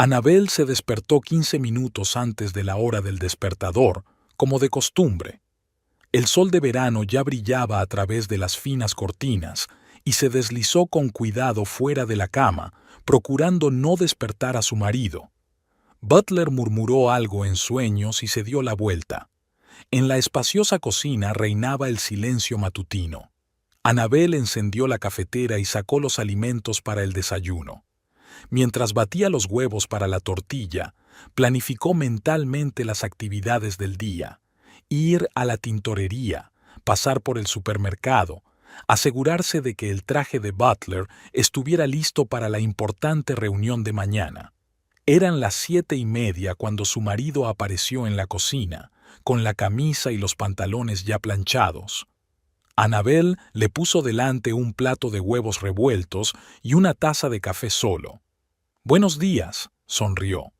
Annabel se despertó 15 minutos antes de la hora del despertador, como de costumbre. El sol de verano ya brillaba a través de las finas cortinas y se deslizó con cuidado fuera de la cama, procurando no despertar a su marido. Butler murmuró algo en sueños y se dio la vuelta. En la espaciosa cocina reinaba el silencio matutino. Annabel encendió la cafetera y sacó los alimentos para el desayuno. Mientras batía los huevos para la tortilla, planificó mentalmente las actividades del día: ir a la tintorería, pasar por el supermercado, asegurarse de que el traje de Butler estuviera listo para la importante reunión de mañana. Eran las 7:30 cuando su marido apareció en la cocina, con la camisa y los pantalones ya planchados. Annabel le puso delante un plato de huevos revueltos y una taza de café solo. «Buenos días», sonrió.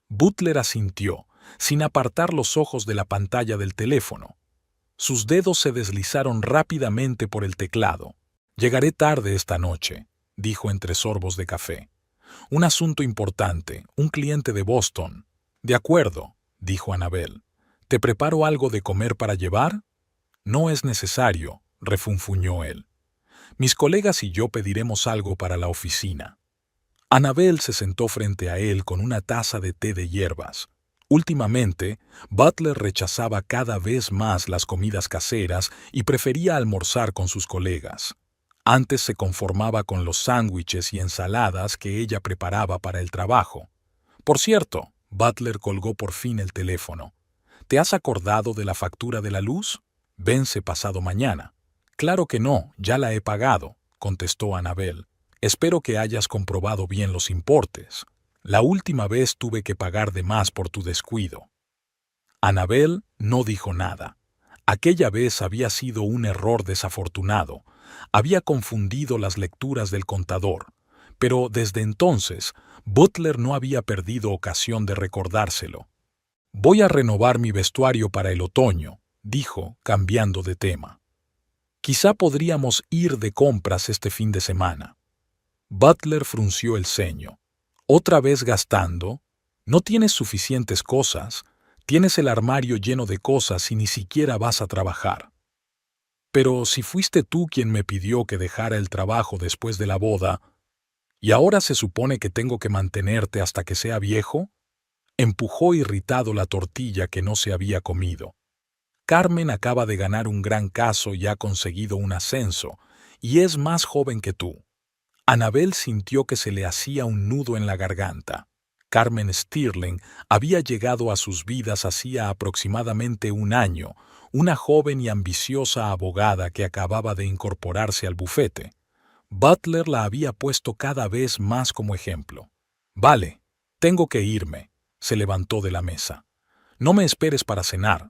Butler asintió, sin apartar los ojos de la pantalla del teléfono. Sus dedos se deslizaron rápidamente por el teclado. «Llegaré tarde esta noche», dijo entre sorbos de café. «Un asunto importante, un cliente de Boston». «De acuerdo», dijo Annabel. «¿Te preparo algo de comer para llevar?» «No es necesario», refunfuñó él. «Mis colegas y yo pediremos algo para la oficina». Annabel se sentó frente a él con una taza de té de hierbas. Últimamente, Butler rechazaba cada vez más las comidas caseras y prefería almorzar con sus colegas. Antes se conformaba con los sándwiches y ensaladas que ella preparaba para el trabajo. «Por cierto», Butler colgó por fin el teléfono. «¿Te has acordado de la factura de la luz? Vence pasado mañana». «Claro que no, ya la he pagado», contestó Annabel. «Espero que hayas comprobado bien los importes. La última vez tuve que pagar de más por tu descuido». Annabel no dijo nada. Aquella vez había sido un error desafortunado. Había confundido las lecturas del contador. Pero desde entonces, Butler no había perdido ocasión de recordárselo. «Voy a renovar mi vestuario para el otoño», dijo, cambiando de tema. «Quizá podríamos ir de compras este fin de semana». Butler frunció el ceño. «¿Otra vez gastando? No tienes suficientes cosas. Tienes el armario lleno de cosas y ni siquiera vas a trabajar». «Pero si fuiste tú quien me pidió que dejara el trabajo después de la boda, ¿y ahora se supone que tengo que mantenerte hasta que sea viejo?». Empujó irritado la tortilla que no se había comido. «Carmen acaba de ganar un gran caso y ha conseguido un ascenso, y es más joven que tú». Annabel sintió que se le hacía un nudo en la garganta. Carmen Stirling había llegado a sus vidas hacía aproximadamente un año, una joven y ambiciosa abogada que acababa de incorporarse al bufete. Butler la había puesto cada vez más como ejemplo. «Vale, tengo que irme», se levantó de la mesa. «No me esperes para cenar».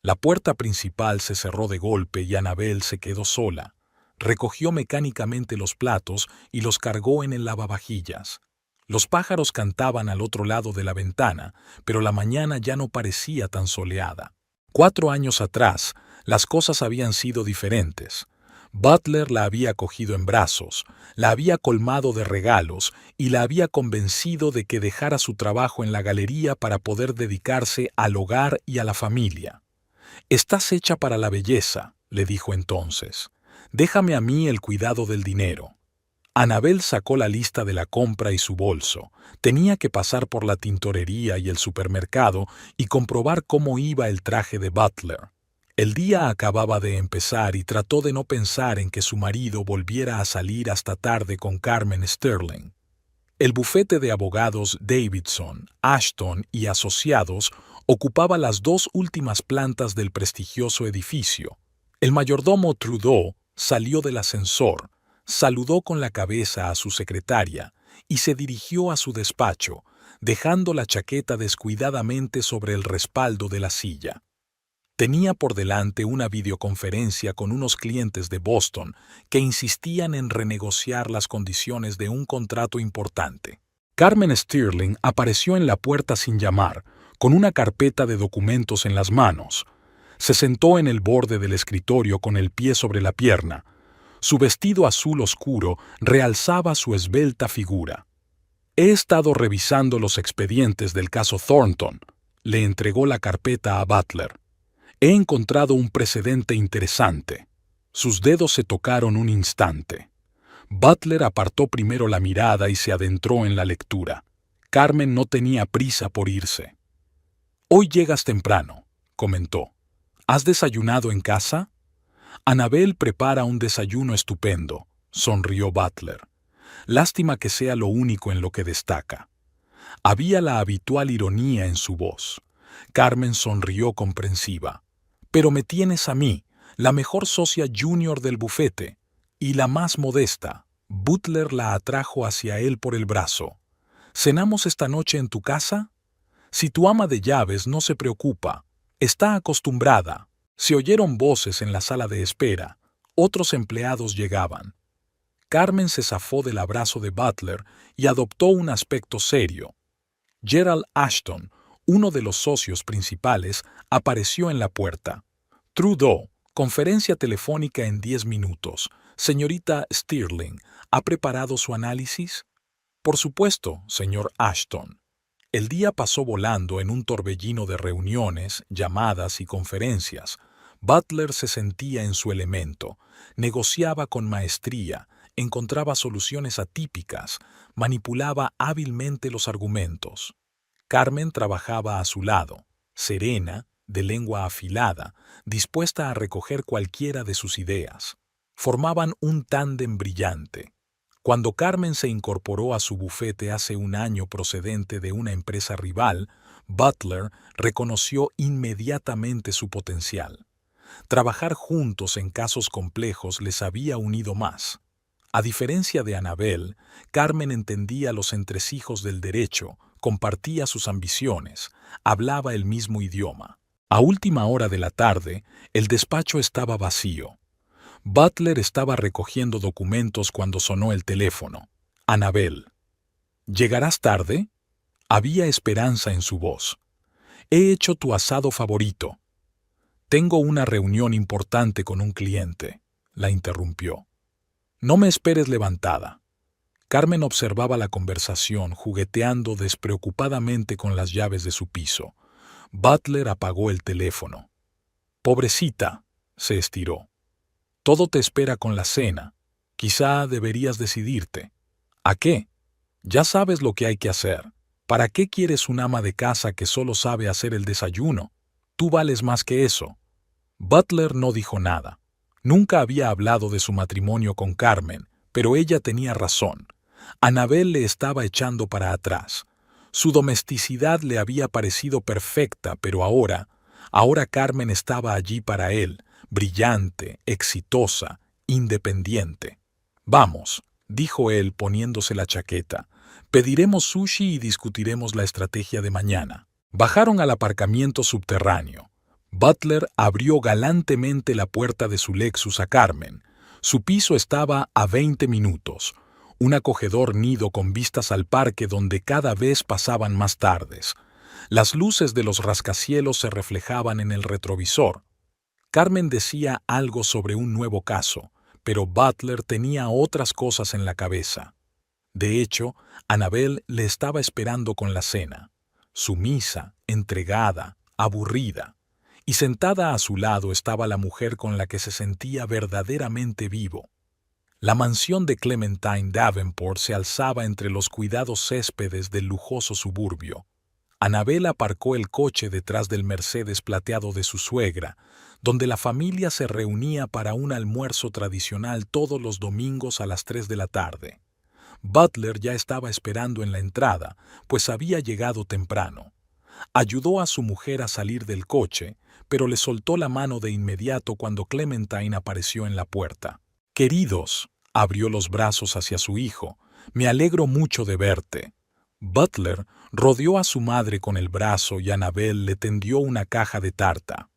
La puerta principal se cerró de golpe y Annabel se quedó sola. Recogió mecánicamente los platos y los cargó en el lavavajillas. Los pájaros cantaban al otro lado de la ventana, pero la mañana ya no parecía tan soleada. 4 años atrás, las cosas habían sido diferentes. Butler la había cogido en brazos, la había colmado de regalos y la había convencido de que dejara su trabajo en la galería para poder dedicarse al hogar y a la familia. «Estás hecha para la belleza», le dijo entonces. «Déjame a mí el cuidado del dinero». Annabel sacó la lista de la compra y su bolso. Tenía que pasar por la tintorería y el supermercado y comprobar cómo iba el traje de Butler. El día acababa de empezar y trató de no pensar en que su marido volviera a salir hasta tarde con Carmen Stirling. El bufete de abogados Davidson, Ashton y Asociados ocupaba las 2 últimas plantas del prestigioso edificio. El mayordomo Trudeau salió del ascensor, saludó con la cabeza a su secretaria y se dirigió a su despacho, dejando la chaqueta descuidadamente sobre el respaldo de la silla. Tenía por delante una videoconferencia con unos clientes de Boston que insistían en renegociar las condiciones de un contrato importante. Carmen Stirling apareció en la puerta sin llamar, con una carpeta de documentos en las manos. Se sentó en el borde del escritorio con el pie sobre la pierna. Su vestido azul oscuro realzaba su esbelta figura. He estado revisando los expedientes del caso Thornton. Le entregó la carpeta a Butler. He encontrado un precedente interesante. Sus dedos se tocaron un instante. Butler apartó primero la mirada y se adentró en la lectura. Carmen no tenía prisa por irse. «Hoy llegas temprano», comentó. «¿Has desayunado en casa?» «Annabel prepara un desayuno estupendo», sonrió Butler. «Lástima que sea lo único en lo que destaca». Había la habitual ironía en su voz. Carmen sonrió comprensiva. «Pero me tienes a mí, la mejor socia junior del bufete, y la más modesta». Butler la atrajo hacia él por el brazo. «¿Cenamos esta noche en tu casa?» «Si tu ama de llaves no se preocupa, está acostumbrada». Se oyeron voces en la sala de espera. Otros empleados llegaban. Carmen se zafó del abrazo de Butler y adoptó un aspecto serio. Gerald Ashton, uno de los socios principales, apareció en la puerta. «Trudeau, conferencia telefónica en 10 minutos. Señorita Stirling, ¿ha preparado su análisis?» «Por supuesto, señor Ashton». El día pasó volando en un torbellino de reuniones, llamadas y conferencias. Butler se sentía en su elemento, negociaba con maestría, encontraba soluciones atípicas, manipulaba hábilmente los argumentos. Carmen trabajaba a su lado, serena, de lengua afilada, dispuesta a recoger cualquiera de sus ideas. Formaban un tándem brillante. Cuando Carmen se incorporó a su bufete hace un año procedente de una empresa rival, Butler reconoció inmediatamente su potencial. Trabajar juntos en casos complejos les había unido más. A diferencia de Annabel, Carmen entendía los entresijos del derecho, compartía sus ambiciones, hablaba el mismo idioma. A última hora de la tarde, el despacho estaba vacío. Butler estaba recogiendo documentos cuando sonó el teléfono. «Annabel». «¿Llegarás tarde?» Había esperanza en su voz. «He hecho tu asado favorito». «Tengo una reunión importante con un cliente», la interrumpió. «No me esperes levantada». Carmen observaba la conversación, jugueteando despreocupadamente con las llaves de su piso. Butler apagó el teléfono. «Pobrecita», se estiró. «Todo te espera con la cena. Quizá deberías decidirte». «¿A qué? Ya sabes lo que hay que hacer. ¿Para qué quieres un ama de casa que solo sabe hacer el desayuno? Tú vales más que eso». Butler no dijo nada. Nunca había hablado de su matrimonio con Carmen, pero ella tenía razón. Annabel le estaba echando para atrás. Su domesticidad le había parecido perfecta, pero ahora Carmen estaba allí para él, brillante, exitosa, independiente. «Vamos», dijo él poniéndose la chaqueta. «Pediremos sushi y discutiremos la estrategia de mañana». Bajaron al aparcamiento subterráneo. Butler abrió galantemente la puerta de su Lexus a Carmen. Su piso estaba a 20 minutos. Un acogedor nido con vistas al parque donde cada vez pasaban más tardes. Las luces de los rascacielos se reflejaban en el retrovisor. Carmen decía algo sobre un nuevo caso, pero Butler tenía otras cosas en la cabeza. De hecho, Annabel le estaba esperando con la cena, sumisa, entregada, aburrida, y sentada a su lado estaba la mujer con la que se sentía verdaderamente vivo. La mansión de Clementine Davenport se alzaba entre los cuidados céspedes del lujoso suburbio. Annabel aparcó el coche detrás del Mercedes plateado de su suegra, donde la familia se reunía para un almuerzo tradicional todos los domingos a las 3 de la tarde. Butler ya estaba esperando en la entrada, pues había llegado temprano. Ayudó a su mujer a salir del coche, pero le soltó la mano de inmediato cuando Clementine apareció en la puerta. «Queridos», abrió los brazos hacia su hijo, «me alegro mucho de verte». Butler rodeó a su madre con el brazo y Annabel le tendió una caja de tarta.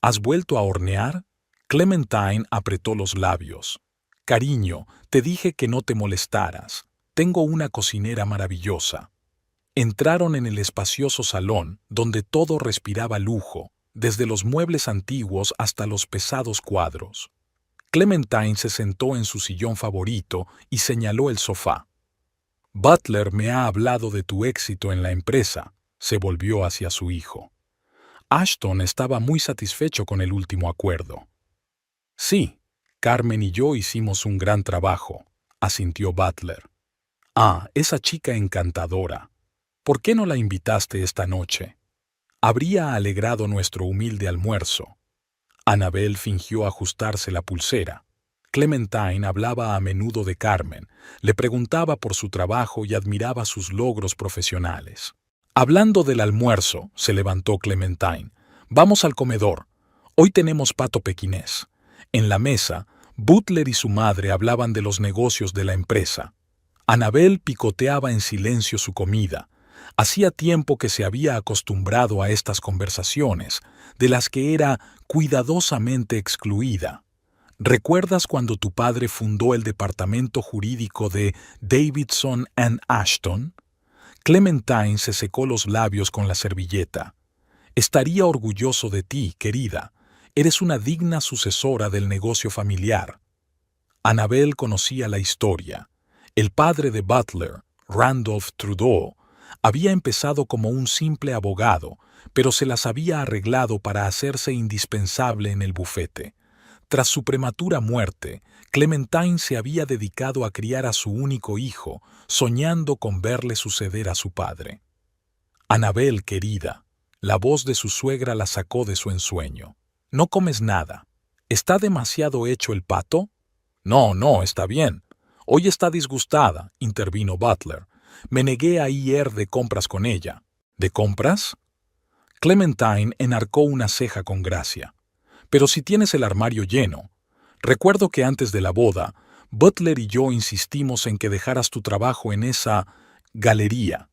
«¿Has vuelto a hornear?» Clementine apretó los labios. «Cariño, te dije que no te molestaras. Tengo una cocinera maravillosa». Entraron en el espacioso salón, donde todo respiraba lujo, desde los muebles antiguos hasta los pesados cuadros. Clementine se sentó en su sillón favorito y señaló el sofá. Butler me ha hablado de tu éxito en la empresa. Se volvió hacia su hijo. Ashton estaba muy satisfecho con el último acuerdo. Sí, Carmen y yo hicimos un gran trabajo, asintió Butler. Ah, esa chica encantadora. ¿Por qué no la invitaste esta noche? Habría alegrado nuestro humilde almuerzo. Annabel fingió ajustarse la pulsera. Clementine hablaba a menudo de Carmen, le preguntaba por su trabajo y admiraba sus logros profesionales. Hablando del almuerzo, se levantó Clementine. Vamos al comedor. Hoy tenemos pato pequinés. En la mesa, Butler y su madre hablaban de los negocios de la empresa. Annabel picoteaba en silencio su comida. Hacía tiempo que se había acostumbrado a estas conversaciones, de las que era cuidadosamente excluida. ¿Recuerdas cuando tu padre fundó el departamento jurídico de Davidson and Ashton? Clementine se secó los labios con la servilleta. Estaría orgulloso de ti, querida. Eres una digna sucesora del negocio familiar. Annabel conocía la historia. El padre de Butler, Randolph Trudeau, había empezado como un simple abogado, pero se las había arreglado para hacerse indispensable en el bufete. Tras su prematura muerte, Clementine se había dedicado a criar a su único hijo, soñando con verle suceder a su padre. Annabel, querida, la voz de su suegra la sacó de su ensueño. ¿No comes nada? ¿Está demasiado hecho el pato? No, está bien. Hoy está disgustada, intervino Butler. Me negué a ir de compras con ella. ¿De compras? Clementine enarcó una ceja con gracia. Pero si tienes el armario lleno. Recuerdo que antes de la boda, Butler y yo insistimos en que dejaras tu trabajo en esa galería,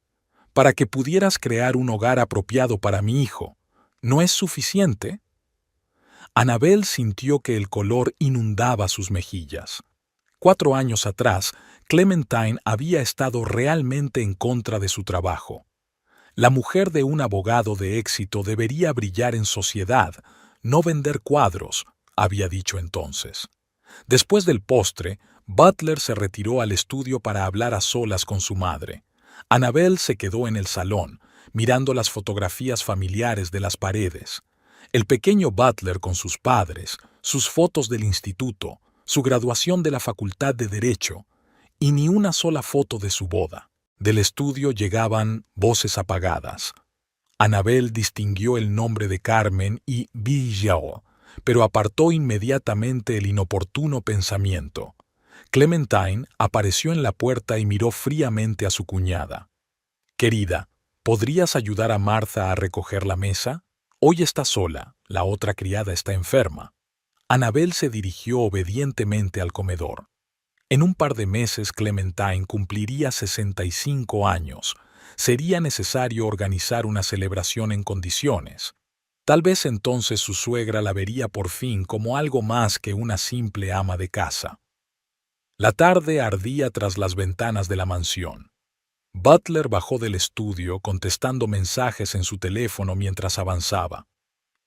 para que pudieras crear un hogar apropiado para mi hijo. ¿No es suficiente? Annabel sintió que el color inundaba sus mejillas. 4 años atrás, Clementine había estado realmente en contra de su trabajo. La mujer de un abogado de éxito debería brillar en sociedad, no vender cuadros, había dicho entonces. Después del postre, Butler se retiró al estudio para hablar a solas con su madre. Annabel se quedó en el salón, mirando las fotografías familiares de las paredes. El pequeño Butler con sus padres, sus fotos del instituto, su graduación de la Facultad de Derecho, y ni una sola foto de su boda. Del estudio llegaban voces apagadas. Annabel distinguió el nombre de Carmen y Bijou, pero apartó inmediatamente el inoportuno pensamiento. Clementine apareció en la puerta y miró fríamente a su cuñada. «Querida, ¿podrías ayudar a Martha a recoger la mesa? Hoy está sola, la otra criada está enferma». Annabel se dirigió obedientemente al comedor. En un par de meses Clementine cumpliría 65 años. Sería necesario organizar una celebración en condiciones. Tal vez entonces su suegra la vería por fin como algo más que una simple ama de casa. La tarde ardía tras las ventanas de la mansión. Butler bajó del estudio contestando mensajes en su teléfono mientras avanzaba.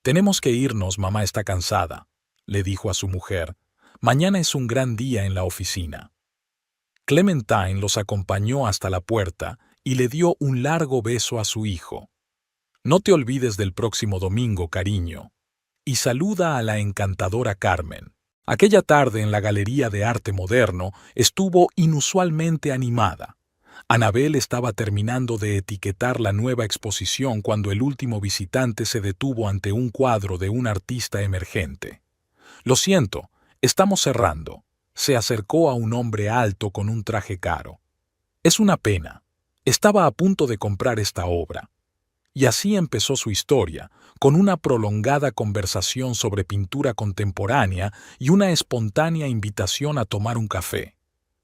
«Tenemos que irnos, mamá está cansada», le dijo a su mujer. «Mañana es un gran día en la oficina». Clementine los acompañó hasta la puerta y le dio un largo beso a su hijo. «No te olvides del próximo domingo, cariño. Y saluda a la encantadora Carmen». Aquella tarde en la Galería de Arte Moderno estuvo inusualmente animada. Annabel estaba terminando de etiquetar la nueva exposición cuando el último visitante se detuvo ante un cuadro de un artista emergente. «Lo siento, estamos cerrando». Se acercó a un hombre alto con un traje caro. «Es una pena. Estaba a punto de comprar esta obra». Y así empezó su historia, con una prolongada conversación sobre pintura contemporánea y una espontánea invitación a tomar un café.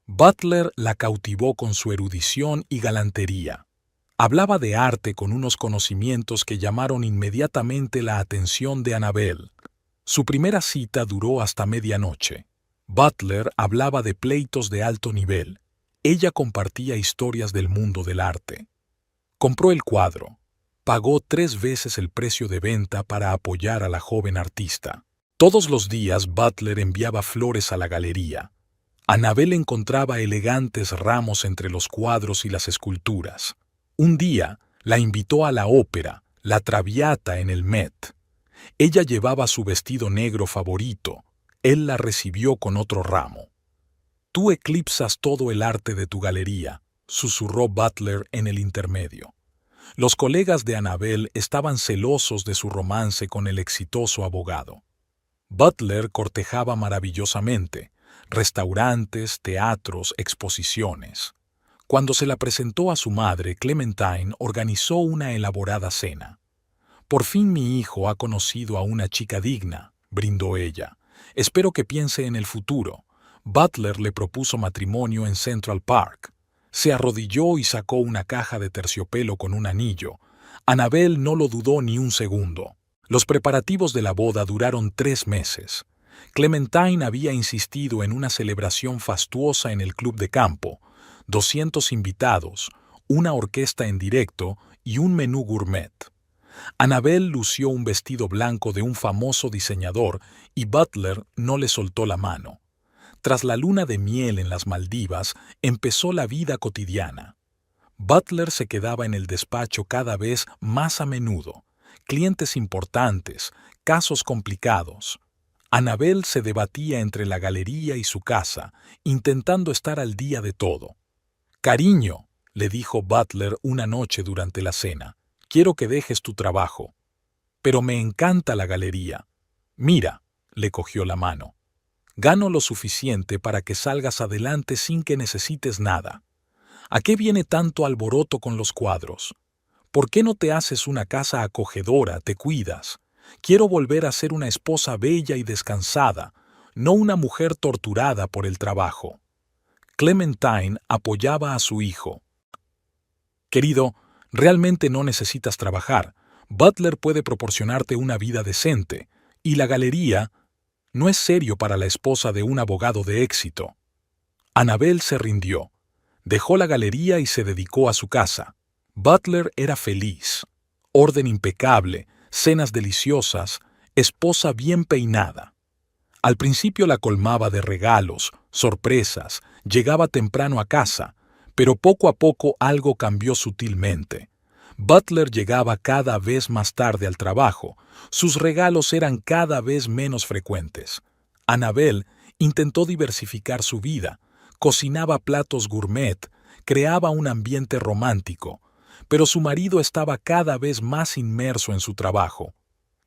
Butler la cautivó con su erudición y galantería. Hablaba de arte con unos conocimientos que llamaron inmediatamente la atención de Annabel. Su primera cita duró hasta medianoche. Butler hablaba de pleitos de alto nivel. Ella compartía historias del mundo del arte. Compró el cuadro. Pagó 3 veces el precio de venta para apoyar a la joven artista. Todos los días Butler enviaba flores a la galería. Anabel encontraba elegantes ramos entre los cuadros y las esculturas. Un día la invitó a la ópera, La Traviata en el Met. Ella llevaba su vestido negro favorito. Él la recibió con otro ramo. «Tú eclipsas todo el arte de tu galería», susurró Butler en el intermedio. Los colegas de Anabel estaban celosos de su romance con el exitoso abogado. Butler cortejaba maravillosamente: restaurantes, teatros, exposiciones. Cuando se la presentó a su madre, Clementine organizó una elaborada cena. «Por fin mi hijo ha conocido a una chica digna», brindó ella. «Espero que piense en el futuro». Butler le propuso matrimonio en Central Park. Se arrodilló y sacó una caja de terciopelo con un anillo. Anabel no lo dudó ni un segundo. Los preparativos de la boda duraron 3 meses. Clementine había insistido en una celebración fastuosa en el club de campo, 200 invitados, una orquesta en directo y un menú gourmet. Anabel lució un vestido blanco de un famoso diseñador y Butler no le soltó la mano. Tras la luna de miel en las Maldivas, empezó la vida cotidiana. Butler se quedaba en el despacho cada vez más a menudo. Clientes importantes, casos complicados. Anabel se debatía entre la galería y su casa, intentando estar al día de todo. «Cariño», le dijo Butler una noche durante la cena, «quiero que dejes tu trabajo». «Pero me encanta la galería». «Mira», le cogió la mano, «gano lo suficiente para que salgas adelante sin que necesites nada. ¿A qué viene tanto alboroto con los cuadros? ¿Por qué no te haces una casa acogedora, te cuidas? Quiero volver a ser una esposa bella y descansada, no una mujer torturada por el trabajo». Clementine apoyaba a su hijo. «Querido, realmente no necesitas trabajar. Butler puede proporcionarte una vida decente. Y la galería no es serio para la esposa de un abogado de éxito». Anabel se rindió. Dejó la galería y se dedicó a su casa. Butler era feliz. Orden impecable, cenas deliciosas, esposa bien peinada. Al principio la colmaba de regalos, sorpresas, llegaba temprano a casa, pero poco a poco algo cambió sutilmente. Butler llegaba cada vez más tarde al trabajo, sus regalos eran cada vez menos frecuentes. Anabel intentó diversificar su vida, cocinaba platos gourmet, creaba un ambiente romántico, pero su marido estaba cada vez más inmerso en su trabajo.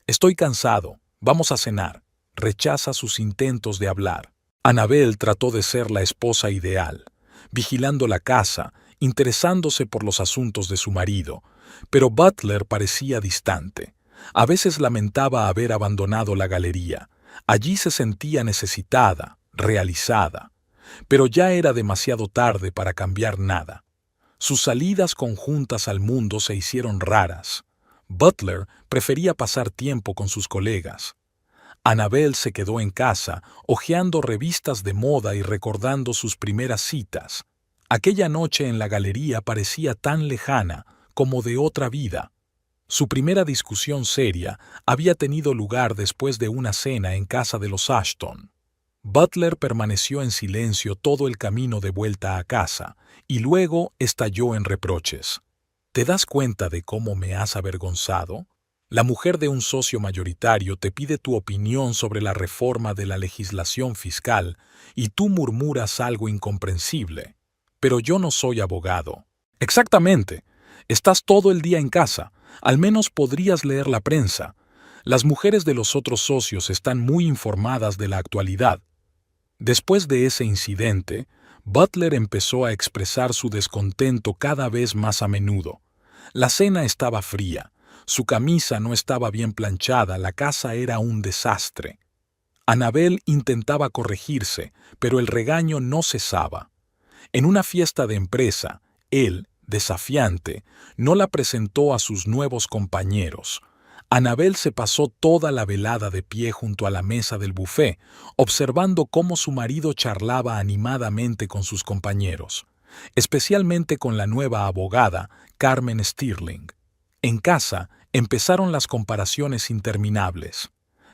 «Estoy cansado, vamos a cenar». Rechaza sus intentos de hablar. Anabel trató de ser la esposa ideal, vigilando la casa, interesándose por los asuntos de su marido, pero Butler parecía distante. A veces lamentaba haber abandonado la galería. Allí se sentía necesitada, realizada. Pero ya era demasiado tarde para cambiar nada. Sus salidas conjuntas al mundo se hicieron raras. Butler prefería pasar tiempo con sus colegas. Anabel se quedó en casa, hojeando revistas de moda y recordando sus primeras citas. Aquella noche en la galería parecía tan lejana como de otra vida. Su primera discusión seria había tenido lugar después de una cena en casa de los Ashton. Butler permaneció en silencio todo el camino de vuelta a casa, y luego estalló en reproches. «¿Te das cuenta de cómo me has avergonzado? La mujer de un socio mayoritario te pide tu opinión sobre la reforma de la legislación fiscal y tú murmuras algo incomprensible. Pero yo no soy abogado». «Exactamente. Estás todo el día en casa. Al menos podrías leer la prensa. Las mujeres de los otros socios están muy informadas de la actualidad». Después de ese incidente, Butler empezó a expresar su descontento cada vez más a menudo. La cena estaba fría. Su camisa no estaba bien planchada, la casa era un desastre. Anabel intentaba corregirse, pero el regaño no cesaba. En una fiesta de empresa, él, desafiante, no la presentó a sus nuevos compañeros. Anabel se pasó toda la velada de pie junto a la mesa del buffet, observando cómo su marido charlaba animadamente con sus compañeros, especialmente con la nueva abogada, Carmen Stirling. En casa, empezaron las comparaciones interminables.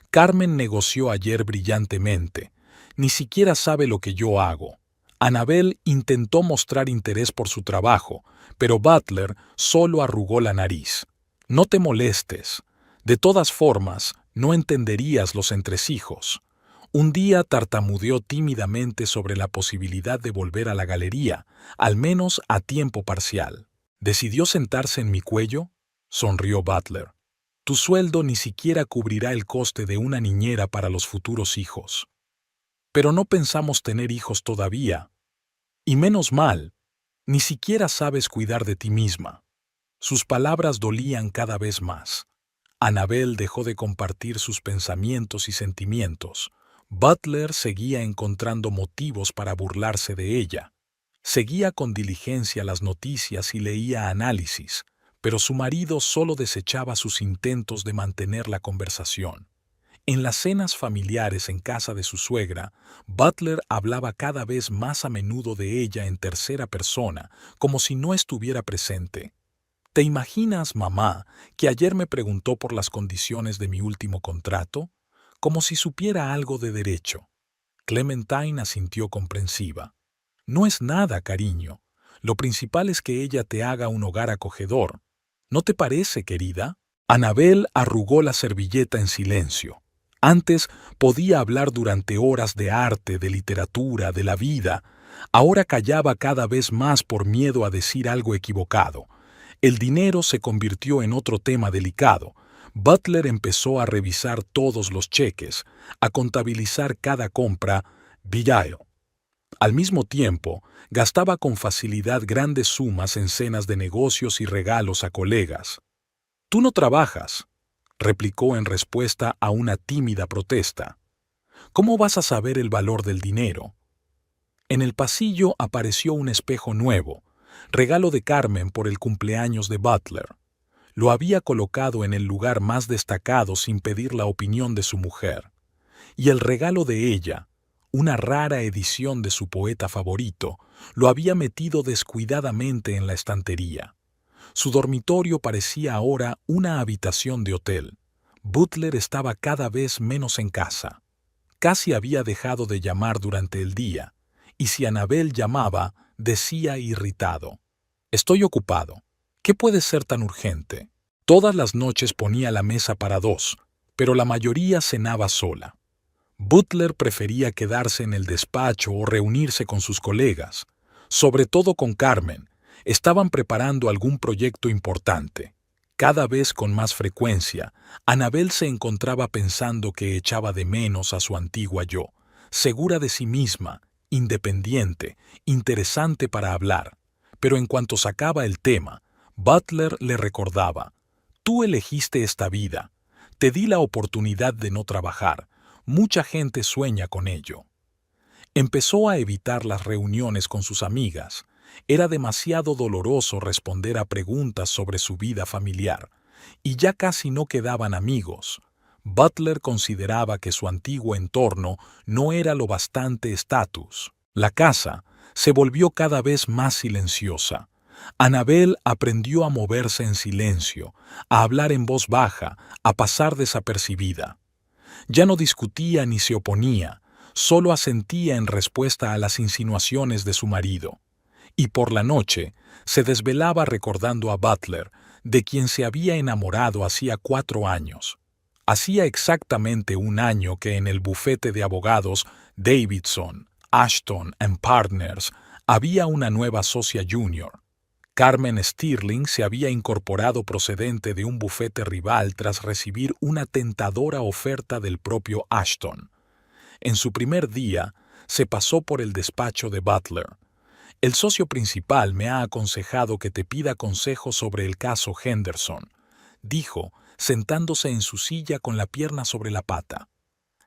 Carmen negoció ayer brillantemente. Ni siquiera sabe lo que yo hago. Annabel intentó mostrar interés por su trabajo, pero Butler solo arrugó la nariz. No te molestes. De todas formas, no entenderías los entresijos. Un día tartamudeó tímidamente sobre la posibilidad de volver a la galería, al menos a tiempo parcial. ¿Decidió sentarse en mi cuello? Sonrió Butler. Tu sueldo ni siquiera cubrirá el coste de una niñera para los futuros hijos. Pero no pensamos tener hijos todavía. Y menos mal, ni siquiera sabes cuidar de ti misma. Sus palabras dolían cada vez más. Annabel dejó de compartir sus pensamientos y sentimientos. Butler seguía encontrando motivos para burlarse de ella. Seguía con diligencia las noticias y leía análisis, pero su marido solo desechaba sus intentos de mantener la conversación. En las cenas familiares en casa de su suegra, Butler hablaba cada vez más a menudo de ella en tercera persona, como si no estuviera presente. ¿Te imaginas, mamá, que ayer me preguntó por las condiciones de mi último contrato? Como si supiera algo de derecho. Clementine asintió comprensiva. No es nada, cariño. Lo principal es que ella te haga un hogar acogedor. ¿No te parece, querida? Annabel arrugó la servilleta en silencio. Antes podía hablar durante horas de arte, de literatura, de la vida. Ahora callaba cada vez más por miedo a decir algo equivocado. El dinero se convirtió en otro tema delicado. Butler empezó a revisar todos los cheques, a contabilizar cada compra, billao. Al mismo tiempo, gastaba con facilidad grandes sumas en cenas de negocios y regalos a colegas. «Tú no trabajas», replicó en respuesta a una tímida protesta. «¿Cómo vas a saber el valor del dinero?» En el pasillo apareció un espejo nuevo, regalo de Carmen por el cumpleaños de Butler. Lo había colocado en el lugar más destacado sin pedir la opinión de su mujer. Y el regalo de ella, una rara edición de su poeta favorito, lo había metido descuidadamente en la estantería. Su dormitorio parecía ahora una habitación de hotel. Butler estaba cada vez menos en casa. Casi había dejado de llamar durante el día, y si Annabel llamaba, decía irritado: «Estoy ocupado. ¿Qué puede ser tan urgente?» Todas las noches ponía la mesa para dos, pero la mayoría cenaba sola. Butler prefería quedarse en el despacho o reunirse con sus colegas, sobre todo con Carmen. Estaban preparando algún proyecto importante. Cada vez con más frecuencia, Annabel se encontraba pensando que echaba de menos a su antigua yo, segura de sí misma, independiente, interesante para hablar. Pero en cuanto sacaba el tema, Butler le recordaba: «Tú elegiste esta vida. Te di la oportunidad de no trabajar. Mucha gente sueña con ello». Empezó a evitar las reuniones con sus amigas. Era demasiado doloroso responder a preguntas sobre su vida familiar, y ya casi no quedaban amigos. Butler consideraba que su antiguo entorno no era lo bastante estatus. La casa se volvió cada vez más silenciosa. Annabel aprendió a moverse en silencio, a hablar en voz baja, a pasar desapercibida. Ya no discutía ni se oponía, solo asentía en respuesta a las insinuaciones de su marido. Y por la noche se desvelaba recordando a Butler, de quien se había enamorado hacía 4 años. Hacía exactamente un año que en el bufete de abogados Davidson, Ashton & Partners había una nueva socia junior. Carmen Stirling se había incorporado procedente de un bufete rival tras recibir una tentadora oferta del propio Ashton. En su primer día, se pasó por el despacho de Butler. «El socio principal me ha aconsejado que te pida consejo sobre el caso Henderson», dijo, sentándose en su silla con la pierna sobre la pata.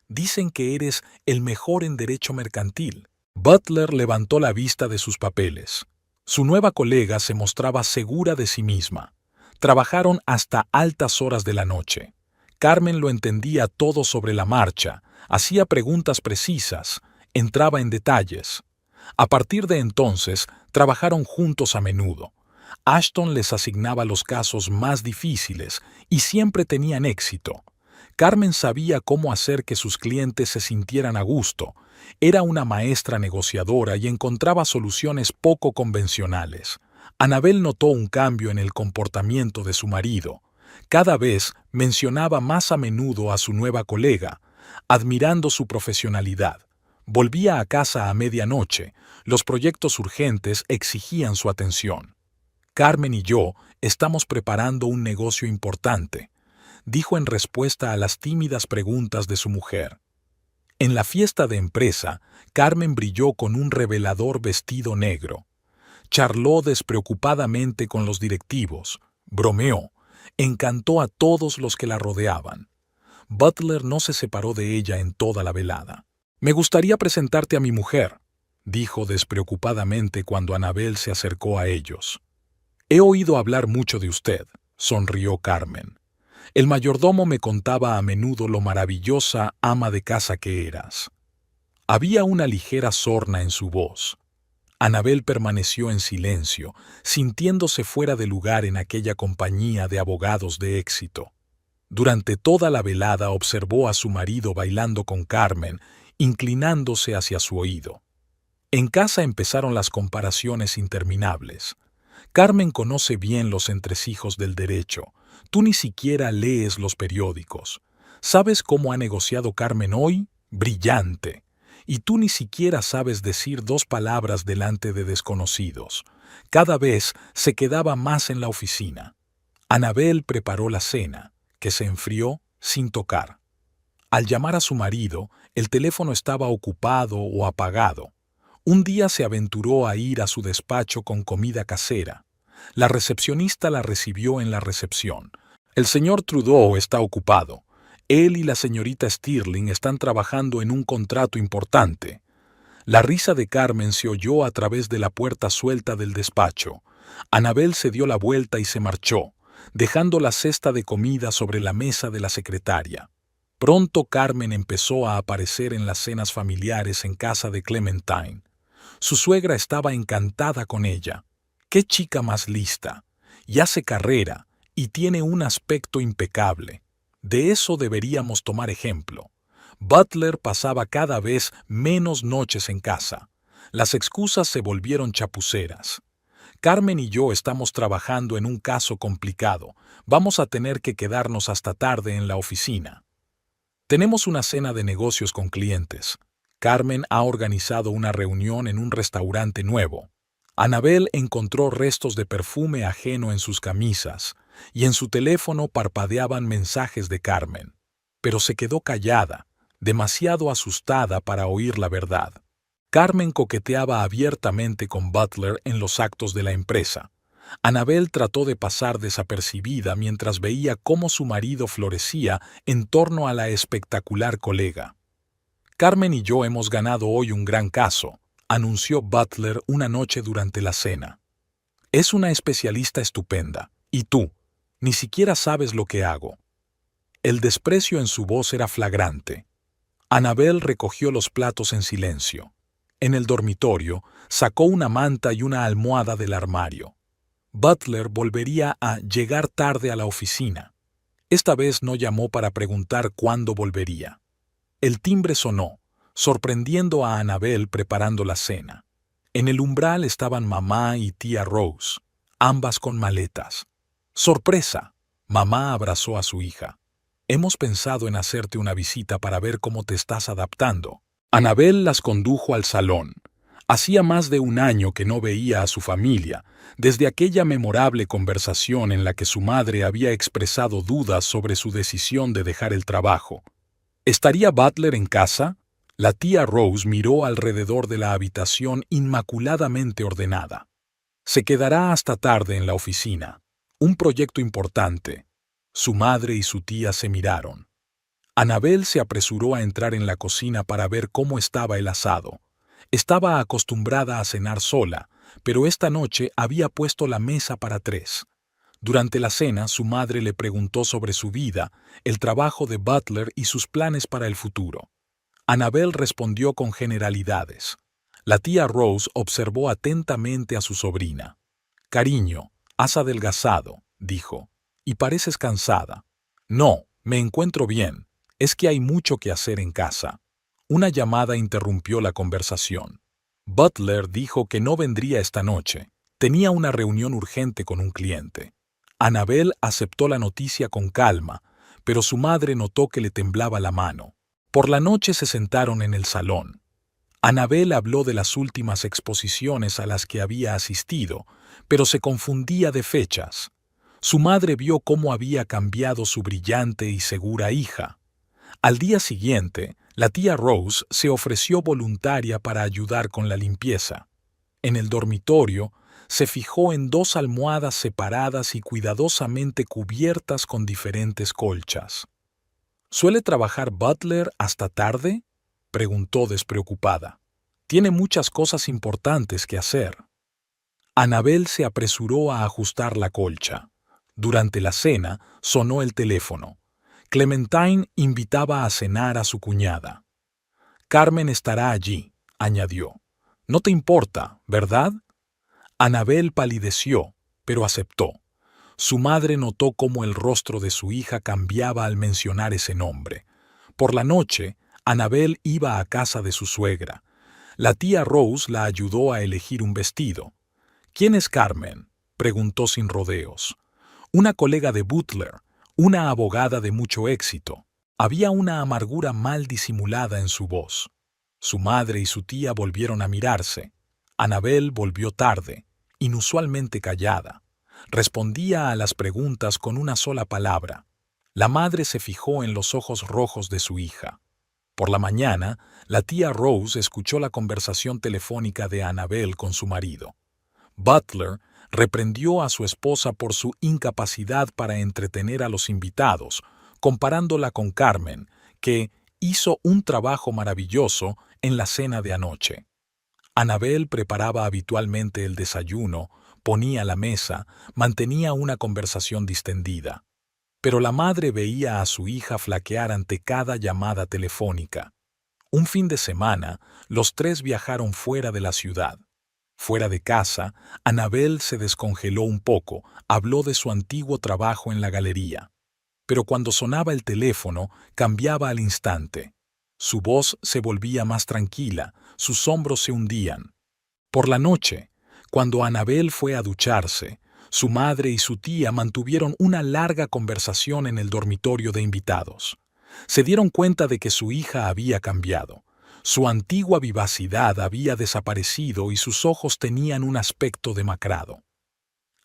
«Dicen que eres el mejor en derecho mercantil». Butler levantó la vista de sus papeles. Su nueva colega se mostraba segura de sí misma. Trabajaron hasta altas horas de la noche. Carmen lo entendía todo sobre la marcha, hacía preguntas precisas, entraba en detalles. A partir de entonces, trabajaron juntos a menudo. Ashton les asignaba los casos más difíciles y siempre tenían éxito. Carmen sabía cómo hacer que sus clientes se sintieran a gusto. Era una maestra negociadora y encontraba soluciones poco convencionales. Anabel notó un cambio en el comportamiento de su marido. Cada vez mencionaba más a menudo a su nueva colega, admirando su profesionalidad. Volvía a casa a medianoche. Los proyectos urgentes exigían su atención. Carmen y yo estamos preparando un negocio importante, dijo en respuesta a las tímidas preguntas de su mujer. En la fiesta de empresa, Carmen brilló con un revelador vestido negro. Charló despreocupadamente con los directivos, bromeó, encantó a todos los que la rodeaban. Butler no se separó de ella en toda la velada. «Me gustaría presentarte a mi mujer», dijo despreocupadamente cuando Anabel se acercó a ellos. «He oído hablar mucho de usted», sonrió Carmen. «El mayordomo me contaba a menudo lo maravillosa ama de casa que eras». Había una ligera sorna en su voz. Anabel permaneció en silencio, sintiéndose fuera de lugar en aquella compañía de abogados de éxito. Durante toda la velada observó a su marido bailando con Carmen, inclinándose hacia su oído. En casa empezaron las comparaciones interminables. «Carmen conoce bien los entresijos del derecho. Tú ni siquiera lees los periódicos. ¿Sabes cómo ha negociado Carmen hoy? Brillante. Y tú ni siquiera sabes decir 2 palabras delante de desconocidos». Cada vez se quedaba más en la oficina. Anabel preparó la cena, que se enfrió sin tocar. Al llamar a su marido, el teléfono estaba ocupado o apagado. Un día se aventuró a ir a su despacho con comida casera. La recepcionista la recibió en la recepción. «El señor Trudeau está ocupado. Él y la señorita Stirling están trabajando en un contrato importante». La risa de Carmen se oyó a través de la puerta suelta del despacho. Anabel se dio la vuelta y se marchó, dejando la cesta de comida sobre la mesa de la secretaria. Pronto Carmen empezó a aparecer en las cenas familiares en casa de Clementine. Su suegra estaba encantada con ella. «Qué chica más lista. Y hace carrera, y tiene un aspecto impecable. De eso deberíamos tomar ejemplo». Butler pasaba cada vez menos noches en casa. Las excusas se volvieron chapuceras. «Carmen y yo estamos trabajando en un caso complicado. Vamos a tener que quedarnos hasta tarde en la oficina. Tenemos una cena de negocios con clientes. Carmen ha organizado una reunión en un restaurante nuevo». Anabel encontró restos de perfume ajeno en sus camisas, y en su teléfono parpadeaban mensajes de Carmen. Pero se quedó callada, demasiado asustada para oír la verdad. Carmen coqueteaba abiertamente con Butler en los actos de la empresa. Anabel trató de pasar desapercibida mientras veía cómo su marido florecía en torno a la espectacular colega. «Carmen y yo hemos ganado hoy un gran caso», anunció Butler una noche durante la cena. «Es una especialista estupenda, y tú, ni siquiera sabes lo que hago». El desprecio en su voz era flagrante. Anabel recogió los platos en silencio. En el dormitorio, sacó una manta y una almohada del armario. Butler volvería a llegar tarde a la oficina. Esta vez no llamó para preguntar cuándo volvería. El timbre sonó, sorprendiendo a Anabel preparando la cena. En el umbral estaban mamá y tía Rose, ambas con maletas. «¡Sorpresa!», mamá abrazó a su hija. «Hemos pensado en hacerte una visita para ver cómo te estás adaptando». Anabel las condujo al salón. Hacía más de un año que no veía a su familia, desde aquella memorable conversación en la que su madre había expresado dudas sobre su decisión de dejar el trabajo. ¿Estaría Butler en casa? La tía Rose miró alrededor de la habitación inmaculadamente ordenada. «Se quedará hasta tarde en la oficina. Un proyecto importante». Su madre y su tía se miraron. Anabel se apresuró a entrar en la cocina para ver cómo estaba el asado. Estaba acostumbrada a cenar sola, pero esta noche había puesto la mesa para 3. Durante la cena, su madre le preguntó sobre su vida, el trabajo de Butler y sus planes para el futuro. Anabel respondió con generalidades. La tía Rose observó atentamente a su sobrina. «Cariño, has adelgazado», dijo, «y pareces cansada». «No», Me encuentro bien. Es que hay mucho que hacer en casa. Una llamada interrumpió la conversación. Butler dijo que no vendría esta noche. Tenía una reunión urgente con un cliente. Annabel aceptó la noticia con calma, pero su madre notó que le temblaba la mano. Por la noche se sentaron en el salón. Annabel habló de las últimas exposiciones a las que había asistido, pero se confundía de fechas. Su madre vio cómo había cambiado su brillante y segura hija. Al día siguiente, la tía Rose se ofreció voluntaria para ayudar con la limpieza. En el dormitorio, se fijó en 2 almohadas separadas y cuidadosamente cubiertas con diferentes colchas. ¿Suele trabajar Butler hasta tarde?, preguntó despreocupada. Tiene muchas cosas importantes que hacer. Annabel se apresuró a ajustar la colcha. Durante la cena, sonó el teléfono. Clementine invitaba a cenar a su cuñada. Carmen estará allí, añadió. No te importa, ¿verdad? Annabel palideció, pero aceptó. Su madre notó cómo el rostro de su hija cambiaba al mencionar ese nombre. Por la noche, Annabel iba a casa de su suegra. La tía Rose la ayudó a elegir un vestido. ¿Quién es Carmen?, preguntó sin rodeos. Una colega de Butler, una abogada de mucho éxito. Había una amargura mal disimulada en su voz. Su madre y su tía volvieron a mirarse. Annabel volvió tarde, inusualmente callada. Respondía a las preguntas con una sola palabra. La madre se fijó en los ojos rojos de su hija. Por la mañana, la tía Rose escuchó la conversación telefónica de Annabel con su marido. Butler reprendió a su esposa por su incapacidad para entretener a los invitados, comparándola con Carmen, que hizo un trabajo maravilloso en la cena de anoche. Annabel preparaba habitualmente el desayuno, ponía la mesa, mantenía una conversación distendida. Pero la madre veía a su hija flaquear ante cada llamada telefónica. Un fin de semana, los 3 viajaron fuera de la ciudad. Fuera de casa, Annabel se descongeló un poco, habló de su antiguo trabajo en la galería. Pero cuando sonaba el teléfono, cambiaba al instante. Su voz se volvía más tranquila, sus hombros se hundían. Por la noche, cuando Annabel fue a ducharse, su madre y su tía mantuvieron una larga conversación en el dormitorio de invitados. Se dieron cuenta de que su hija había cambiado. Su antigua vivacidad había desaparecido y sus ojos tenían un aspecto demacrado.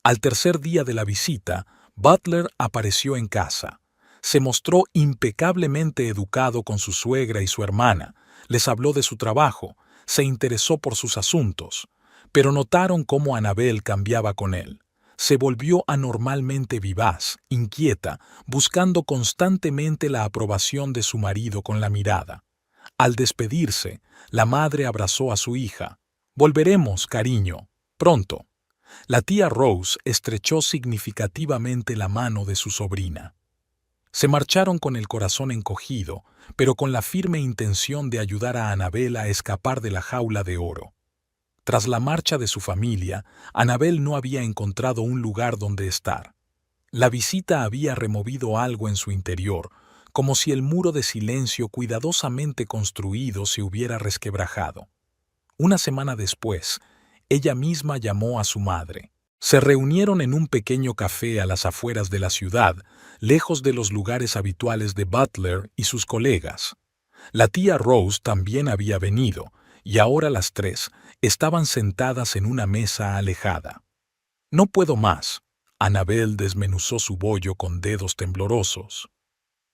Al tercer día de la visita, Butler apareció en casa. Se mostró impecablemente educado con su suegra y su hermana, les habló de su trabajo, se interesó por sus asuntos, pero notaron cómo Annabel cambiaba con él. Se volvió anormalmente vivaz, inquieta, buscando constantemente la aprobación de su marido con la mirada. Al despedirse, la madre abrazó a su hija. «Volveremos, cariño, pronto». La tía Rose estrechó significativamente la mano de su sobrina. Se marcharon con el corazón encogido, pero con la firme intención de ayudar a Annabel a escapar de la jaula de oro. Tras la marcha de su familia, Annabel no había encontrado un lugar donde estar. La visita había removido algo en su interior, como si el muro de silencio cuidadosamente construido se hubiera resquebrajado. Una semana después, ella misma llamó a su madre. Se reunieron en un pequeño café a las afueras de la ciudad, lejos de los lugares habituales de Butler y sus colegas. La tía Rose también había venido, y ahora las 3 estaban sentadas en una mesa alejada. «No puedo más», Annabel desmenuzó su bollo con dedos temblorosos.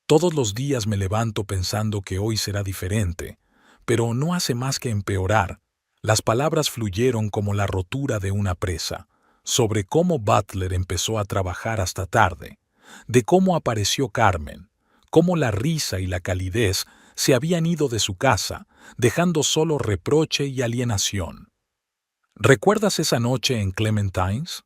«Todos los días me levanto pensando que hoy será diferente, pero no hace más que empeorar». Las palabras fluyeron como la rotura de una presa, sobre cómo Butler empezó a trabajar hasta tarde, de cómo apareció Carmen, cómo la risa y la calidez se habían ido de su casa, dejando solo reproche y alienación. ¿Recuerdas esa noche en Clementine's?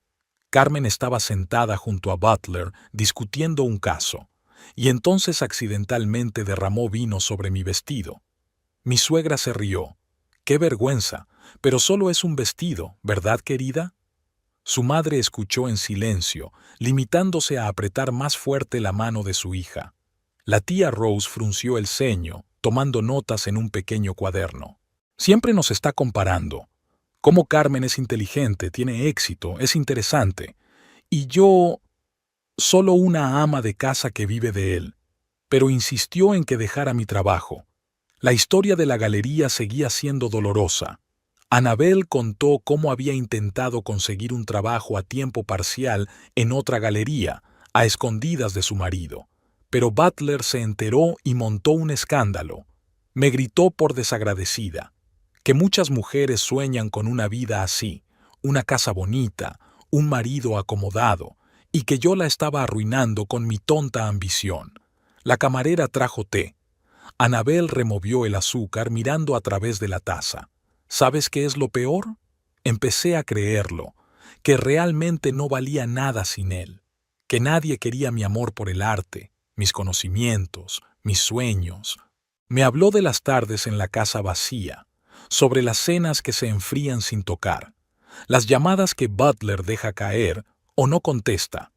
Carmen estaba sentada junto a Butler discutiendo un caso, y entonces accidentalmente derramó vino sobre mi vestido. Mi suegra se rió. «Qué vergüenza, pero solo es un vestido, ¿verdad, querida?». Su madre escuchó en silencio, limitándose a apretar más fuerte la mano de su hija. La tía Rose frunció el ceño, tomando notas en un pequeño cuaderno. Siempre nos está comparando. Cómo Carmen es inteligente, tiene éxito, es interesante. Y yo, solo una ama de casa que vive de él. Pero insistió en que dejara mi trabajo. La historia de la galería seguía siendo dolorosa. Annabel contó cómo había intentado conseguir un trabajo a tiempo parcial en otra galería, a escondidas de su marido. Pero Butler se enteró y montó un escándalo. Me gritó por desagradecida, que muchas mujeres sueñan con una vida así, una casa bonita, un marido acomodado, y que yo la estaba arruinando con mi tonta ambición. La camarera trajo té. Annabel removió el azúcar mirando a través de la taza. ¿Sabes qué es lo peor? Empecé a creerlo, que realmente no valía nada sin él, que nadie quería mi amor por el arte, mis conocimientos, mis sueños. Me habló de las tardes en la casa vacía, sobre las cenas que se enfrían sin tocar, las llamadas que Butler deja caer o no contesta,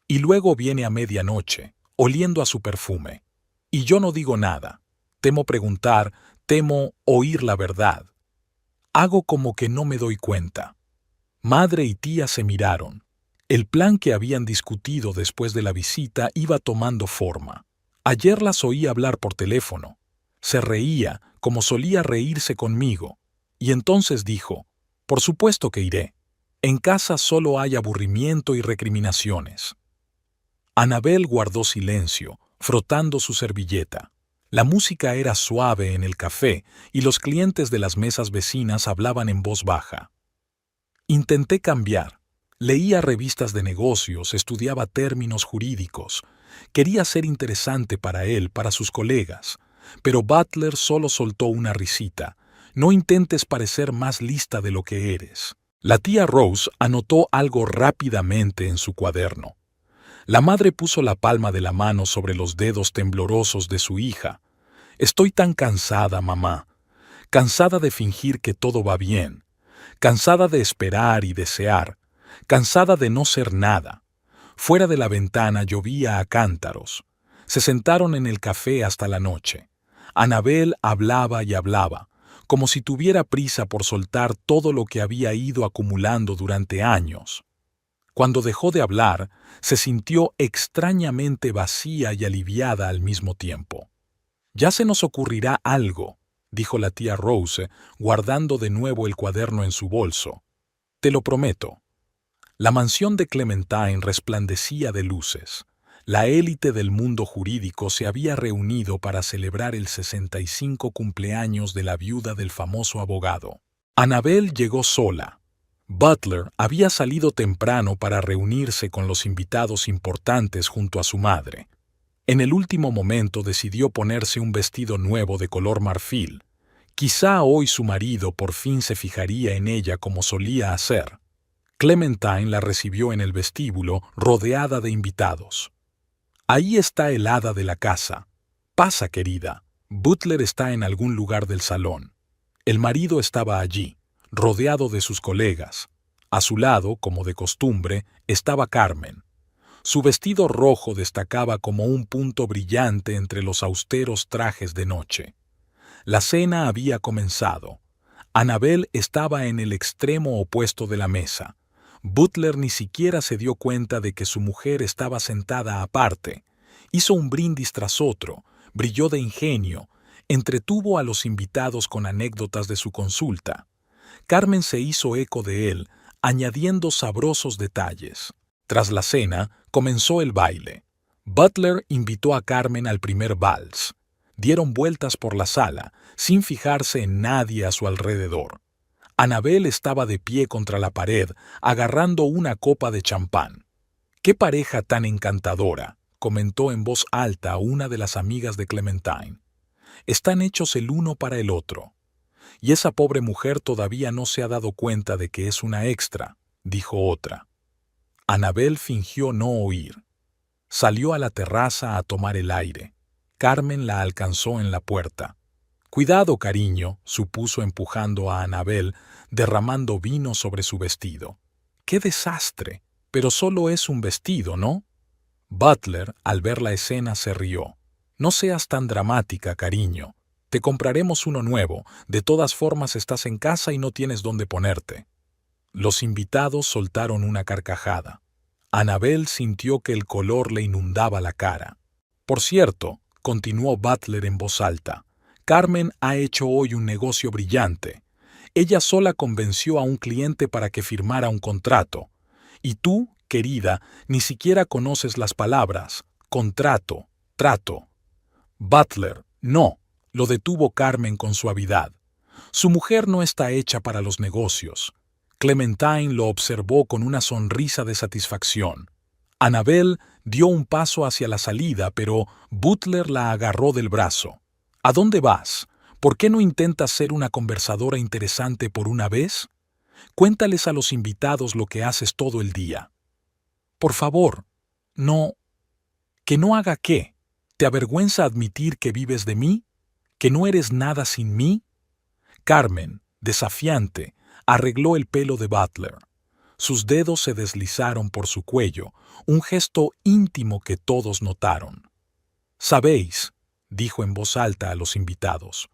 y luego viene a medianoche, oliendo a su perfume. Y yo no digo nada. Temo preguntar, temo oír la verdad. Hago como que no me doy cuenta. Madre y tía se miraron. El plan que habían discutido después de la visita iba tomando forma. Ayer las oí hablar por teléfono. Se reía, como solía reírse conmigo. Y entonces dijo, «Por supuesto que iré. En casa solo hay aburrimiento y recriminaciones». Annabel guardó silencio, frotando su servilleta. La música era suave en el café y los clientes de las mesas vecinas hablaban en voz baja. Intenté cambiar. Leía revistas de negocios, estudiaba términos jurídicos. Quería ser interesante para él, para sus colegas. Pero Butler solo soltó una risita. No intentes parecer más lista de lo que eres. La tía Rose anotó algo rápidamente en su cuaderno. La madre puso la palma de la mano sobre los dedos temblorosos de su hija. «Estoy tan cansada, mamá. Cansada de fingir que todo va bien. Cansada de esperar y desear. Cansada de no ser nada». Fuera de la ventana llovía a cántaros. Se sentaron en el café hasta la noche. Annabel hablaba y hablaba, como si tuviera prisa por soltar todo lo que había ido acumulando durante años. Cuando dejó de hablar, se sintió extrañamente vacía y aliviada al mismo tiempo. «Ya se nos ocurrirá algo», dijo la tía Rose, guardando de nuevo el cuaderno en su bolso. «Te lo prometo». La mansión de Clementine resplandecía de luces. La élite del mundo jurídico se había reunido para celebrar el 65 cumpleaños de la viuda del famoso abogado. Annabel llegó sola. Butler había salido temprano para reunirse con los invitados importantes junto a su madre. En el último momento decidió ponerse un vestido nuevo de color marfil. Quizá hoy su marido por fin se fijaría en ella como solía hacer. Clementine la recibió en el vestíbulo, rodeada de invitados. «Ahí está el hada de la casa. Pasa, querida. Butler está en algún lugar del salón». El marido estaba allí, rodeado de sus colegas. A su lado, como de costumbre, estaba Carmen. Su vestido rojo destacaba como un punto brillante entre los austeros trajes de noche. La cena había comenzado. Annabel estaba en el extremo opuesto de la mesa. Butler ni siquiera se dio cuenta de que su mujer estaba sentada aparte. Hizo un brindis tras otro, brilló de ingenio, entretuvo a los invitados con anécdotas de su consulta. Carmen se hizo eco de él, añadiendo sabrosos detalles. Tras la cena, comenzó el baile. Butler invitó a Carmen al primer vals. Dieron vueltas por la sala, sin fijarse en nadie a su alrededor. Annabel estaba de pie contra la pared, agarrando una copa de champán. «¡Qué pareja tan encantadora!», comentó en voz alta una de las amigas de Clementine. «Están hechos el uno para el otro». «Y esa pobre mujer todavía no se ha dado cuenta de que es una extra», dijo otra. Annabel fingió no oír. Salió a la terraza a tomar el aire. Carmen la alcanzó en la puerta. «Cuidado, cariño», supuso empujando a Annabel, derramando vino sobre su vestido. «¡Qué desastre! Pero solo es un vestido, ¿no?». Butler, al ver la escena, se rió. No seas tan dramática, cariño. Te compraremos uno nuevo. De todas formas estás en casa y no tienes dónde ponerte. Los invitados soltaron una carcajada. Annabel sintió que el color le inundaba la cara. Por cierto, continuó Butler en voz alta, Carmen ha hecho hoy un negocio brillante. Ella sola convenció a un cliente para que firmara un contrato. Y tú, querida, ni siquiera conoces las palabras. Contrato, trato. Butler, no, lo detuvo Carmen con suavidad. Su mujer no está hecha para los negocios. Clementine lo observó con una sonrisa de satisfacción. Annabel dio un paso hacia la salida, pero Butler la agarró del brazo. ¿A dónde vas? ¿Por qué no intentas ser una conversadora interesante por una vez? Cuéntales a los invitados lo que haces todo el día. Por favor, no. ¿Que no haga qué? ¿Te avergüenza admitir que vives de mí? ¿Que no eres nada sin mí? Carmen, desafiante, arregló el pelo de Butler. Sus dedos se deslizaron por su cuello, un gesto íntimo que todos notaron. «Sabéis», dijo en voz alta a los invitados,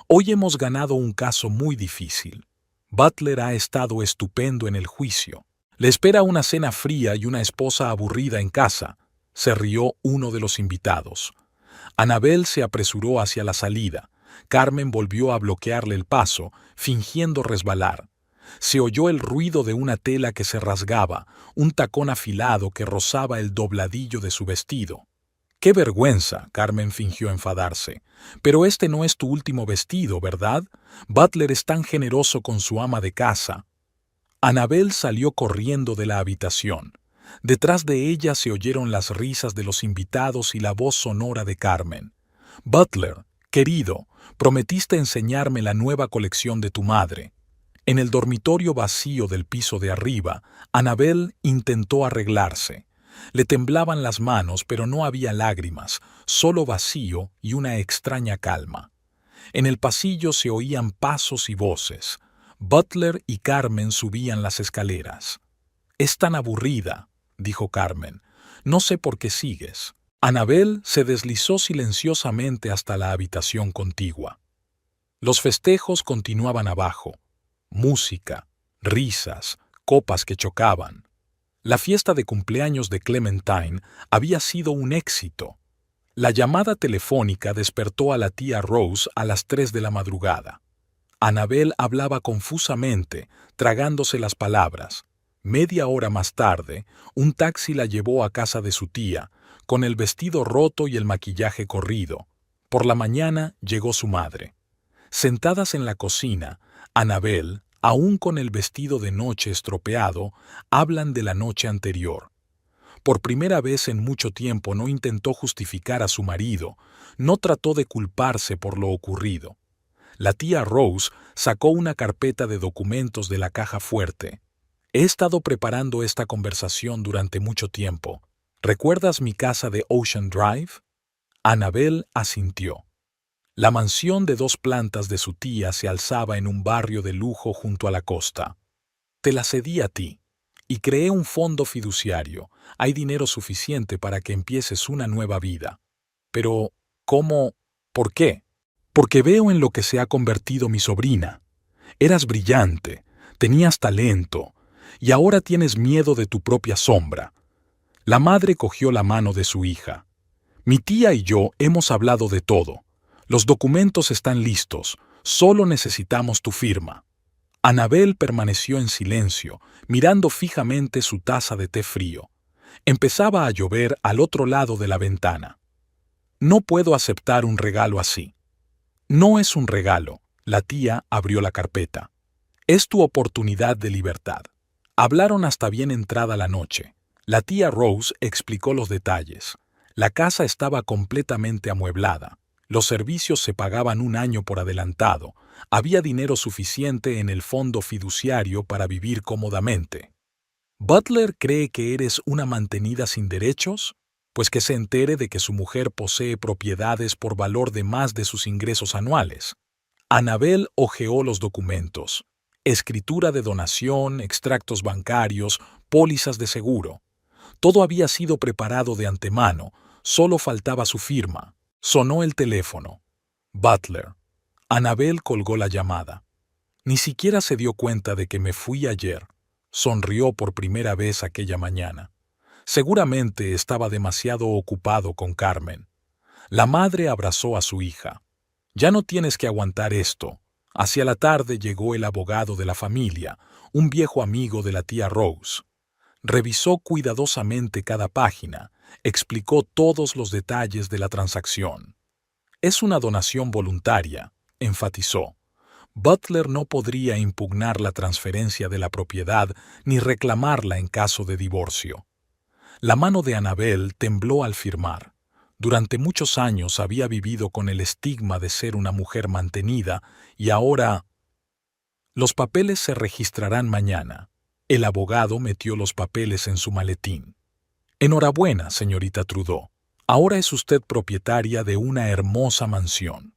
«hoy hemos ganado un caso muy difícil. Butler ha estado estupendo en el juicio. Le espera una cena fría y una esposa aburrida en casa», se rió uno de los invitados. Annabel se apresuró hacia la salida. Carmen volvió a bloquearle el paso, fingiendo resbalar. Se oyó el ruido de una tela que se rasgaba, un tacón afilado que rozaba el dobladillo de su vestido. «¡Qué vergüenza!», Carmen fingió enfadarse. «Pero este no es tu último vestido, ¿verdad? Butler es tan generoso con su ama de casa». Annabel salió corriendo de la habitación. Detrás de ella se oyeron las risas de los invitados y la voz sonora de Carmen. «Butler, querido, prometiste enseñarme la nueva colección de tu madre». En el dormitorio vacío del piso de arriba, Annabel intentó arreglarse. Le temblaban las manos, pero no había lágrimas, solo vacío y una extraña calma. En el pasillo se oían pasos y voces. Butler y Carmen subían las escaleras. «Es tan aburrida», dijo Carmen. «No sé por qué sigues». Annabel se deslizó silenciosamente hasta la habitación contigua. Los festejos continuaban abajo. Música, risas, copas que chocaban. La fiesta de cumpleaños de Clementine había sido un éxito. La llamada telefónica despertó a la tía Rose a las 3 de la madrugada. Annabel hablaba confusamente, tragándose las palabras. Media hora más tarde, un taxi la llevó a casa de su tía, con el vestido roto y el maquillaje corrido. Por la mañana llegó su madre. Sentadas en la cocina, Annabel, aún con el vestido de noche estropeado, hablan de la noche anterior. Por primera vez en mucho tiempo no intentó justificar a su marido, no trató de culparse por lo ocurrido. La tía Rose sacó una carpeta de documentos de la caja fuerte. «He estado preparando esta conversación durante mucho tiempo. ¿Recuerdas mi casa de Ocean Drive?» Annabel asintió. La mansión de 2 plantas de su tía se alzaba en un barrio de lujo junto a la costa. «Te la cedí a ti, y creé un fondo fiduciario. Hay dinero suficiente para que empieces una nueva vida». «Pero, ¿cómo? ¿Por qué?» «Porque veo en lo que se ha convertido mi sobrina. Eras brillante, tenías talento, y ahora tienes miedo de tu propia sombra». La madre cogió la mano de su hija. «Mi tía y yo hemos hablado de todo. Los documentos están listos, solo necesitamos tu firma». Annabel permaneció en silencio, mirando fijamente su taza de té frío. Empezaba a llover al otro lado de la ventana. «No puedo aceptar un regalo así». «No es un regalo», la tía abrió la carpeta. «Es tu oportunidad de libertad». Hablaron hasta bien entrada la noche. La tía Rose explicó los detalles. La casa estaba completamente amueblada. Los servicios se pagaban un año por adelantado. Había dinero suficiente en el fondo fiduciario para vivir cómodamente. ¿Butler cree que eres una mantenida sin derechos? Pues que se entere de que su mujer posee propiedades por valor de más de sus ingresos anuales. Annabel hojeó los documentos. Escritura de donación, extractos bancarios, pólizas de seguro. Todo había sido preparado de antemano, solo faltaba su firma. Sonó el teléfono. Butler. Annabel colgó la llamada. Ni siquiera se dio cuenta de que me fui ayer. Sonrió por primera vez aquella mañana. Seguramente estaba demasiado ocupado con Carmen. La madre abrazó a su hija. Ya no tienes que aguantar esto. Hacia la tarde llegó el abogado de la familia, un viejo amigo de la tía Rose. Revisó cuidadosamente cada página, explicó todos los detalles de la transacción. Es una donación voluntaria, enfatizó. Butler no podría impugnar la transferencia de la propiedad ni reclamarla en caso de divorcio. La mano de Annabel tembló al firmar. Durante muchos años había vivido con el estigma de ser una mujer mantenida y ahora... Los papeles se registrarán mañana. El abogado metió los papeles en su maletín. Enhorabuena, señorita Trudeau. Ahora es usted propietaria de una hermosa mansión.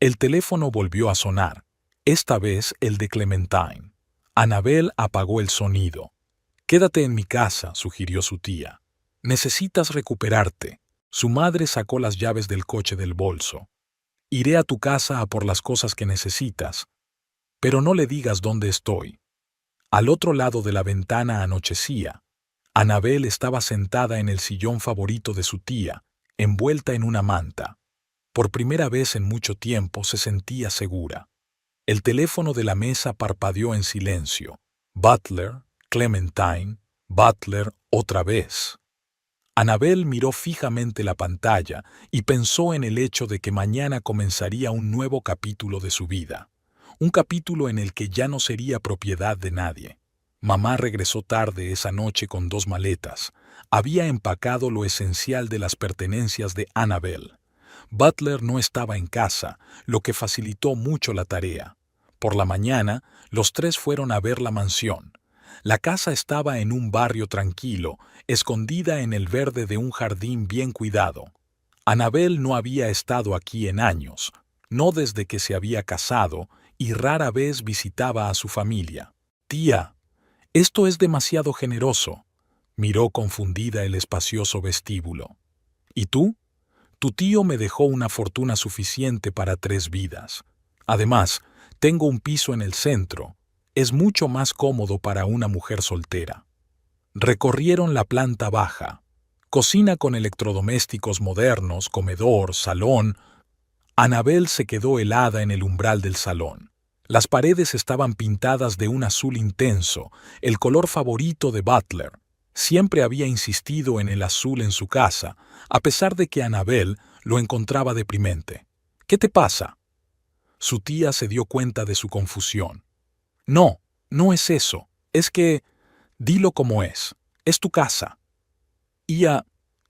El teléfono volvió a sonar, esta vez el de Clementine. Annabel apagó el sonido. Quédate en mi casa, sugirió su tía. Necesitas recuperarte. Su madre sacó las llaves del coche del bolso. Iré a tu casa a por las cosas que necesitas, pero no le digas dónde estoy. Al otro lado de la ventana anochecía. Annabel estaba sentada en el sillón favorito de su tía, envuelta en una manta. Por primera vez en mucho tiempo se sentía segura. El teléfono de la mesa parpadeó en silencio. Butler, Clementine, Butler otra vez. Annabel miró fijamente la pantalla y pensó en el hecho de que mañana comenzaría un nuevo capítulo de su vida. Un capítulo en el que ya no sería propiedad de nadie. Mamá regresó tarde esa noche con 2 maletas. Había empacado lo esencial de las pertenencias de Annabel. Butler no estaba en casa, lo que facilitó mucho la tarea. Por la mañana, los 3 fueron a ver la mansión. La casa estaba en un barrio tranquilo, escondida en el verde de un jardín bien cuidado. Annabel no había estado aquí en años, no desde que se había casado, y rara vez visitaba a su familia. «Tía, esto es demasiado generoso», miró confundida el espacioso vestíbulo. «¿Y tú? Tu tío me dejó una fortuna suficiente para 3 vidas. Además, tengo un piso en el centro. Es mucho más cómodo para una mujer soltera». Recorrieron la planta baja. Cocina con electrodomésticos modernos, comedor, salón. Annabel se quedó helada en el umbral del salón. Las paredes estaban pintadas de un azul intenso, el color favorito de Butler. Siempre había insistido en el azul en su casa, a pesar de que Annabel lo encontraba deprimente. «¿Qué te pasa?» Su tía se dio cuenta de su confusión. «No, no es eso. Es que... Dilo como es tu casa».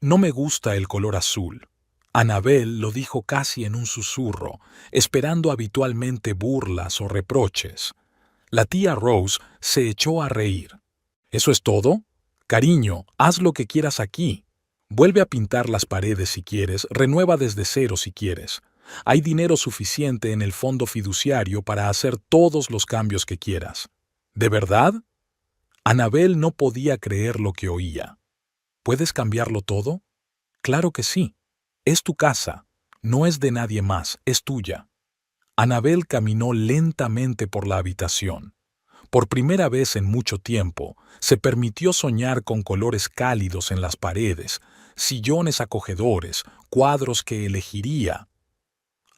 No me gusta el color azul». Annabel lo dijo casi en un susurro, esperando habitualmente burlas o reproches. La tía Rose se echó a reír. «¿Eso es todo? Cariño, haz lo que quieras aquí. Vuelve a pintar las paredes si quieres, renueva desde cero si quieres. Hay dinero suficiente en el fondo fiduciario para hacer todos los cambios que quieras». «¿De verdad?» Annabel no podía creer lo que oía. «¿Puedes cambiarlo todo?» «Claro que sí. Es tu casa. No es de nadie más, es tuya». Annabel caminó lentamente por la habitación. Por primera vez en mucho tiempo, se permitió soñar con colores cálidos en las paredes, sillones acogedores, cuadros que elegiría.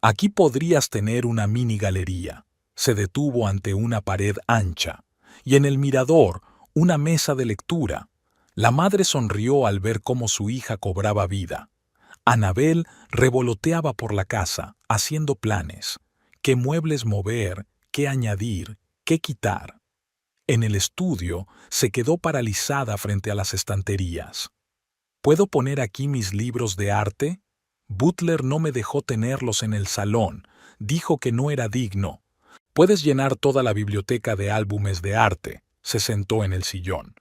«Aquí podrías tener una mini galería». Se detuvo ante una pared ancha. «Y en el mirador, una mesa de lectura». La madre sonrió al ver cómo su hija cobraba vida. Annabel revoloteaba por la casa, haciendo planes. ¿Qué muebles mover? ¿Qué añadir? ¿Qué quitar? En el estudio se quedó paralizada frente a las estanterías. ¿Puedo poner aquí mis libros de arte? Butler no me dejó tenerlos en el salón. Dijo que no era digno. Puedes llenar toda la biblioteca de álbumes de arte. Se sentó en el sillón.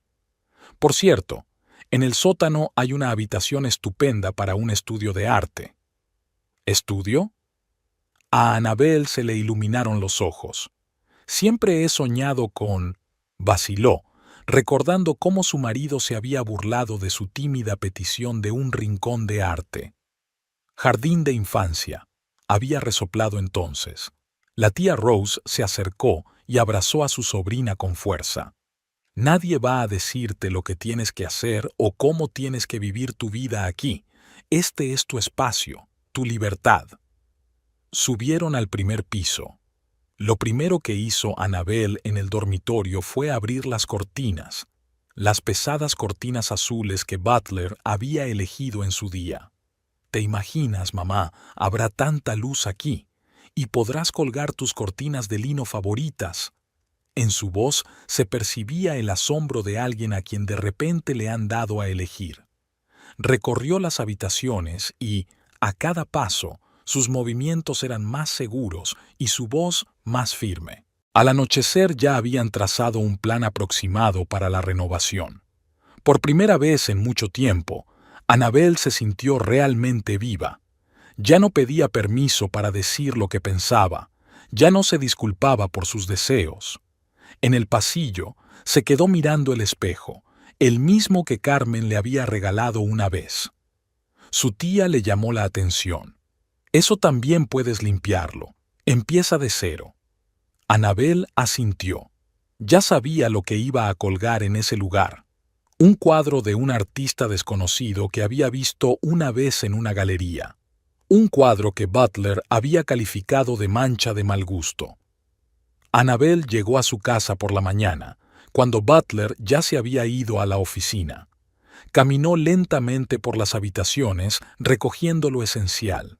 Por cierto, en el sótano hay una habitación estupenda para un estudio de arte. ¿Estudio? A Annabel se le iluminaron los ojos. Siempre he soñado con... Vaciló, recordando cómo su marido se había burlado de su tímida petición de un rincón de arte. Jardín de infancia, había resoplado entonces. La tía Rose se acercó y abrazó a su sobrina con fuerza. Nadie va a decirte lo que tienes que hacer o cómo tienes que vivir tu vida aquí. Este es tu espacio, tu libertad. Subieron al primer piso. Lo primero que hizo Annabel en el dormitorio fue abrir las cortinas, las pesadas cortinas azules que Butler había elegido en su día. ¿Te imaginas, mamá, habrá tanta luz aquí, y podrás colgar tus cortinas de lino favoritas? En su voz se percibía el asombro de alguien a quien de repente le han dado a elegir. Recorrió las habitaciones y, a cada paso, sus movimientos eran más seguros y su voz más firme. Al anochecer ya habían trazado un plan aproximado para la renovación. Por primera vez en mucho tiempo, Annabel se sintió realmente viva. Ya no pedía permiso para decir lo que pensaba, ya no se disculpaba por sus deseos. En el pasillo se quedó mirando el espejo, el mismo que Carmen le había regalado una vez. Su tía le llamó la atención. Eso también puedes limpiarlo. Empieza de cero. Annabel asintió. Ya sabía lo que iba a colgar en ese lugar. Un cuadro de un artista desconocido que había visto una vez en una galería. Un cuadro que Butler había calificado de mancha de mal gusto. Annabel llegó a su casa por la mañana, cuando Butler ya se había ido a la oficina. Caminó lentamente por las habitaciones recogiendo lo esencial.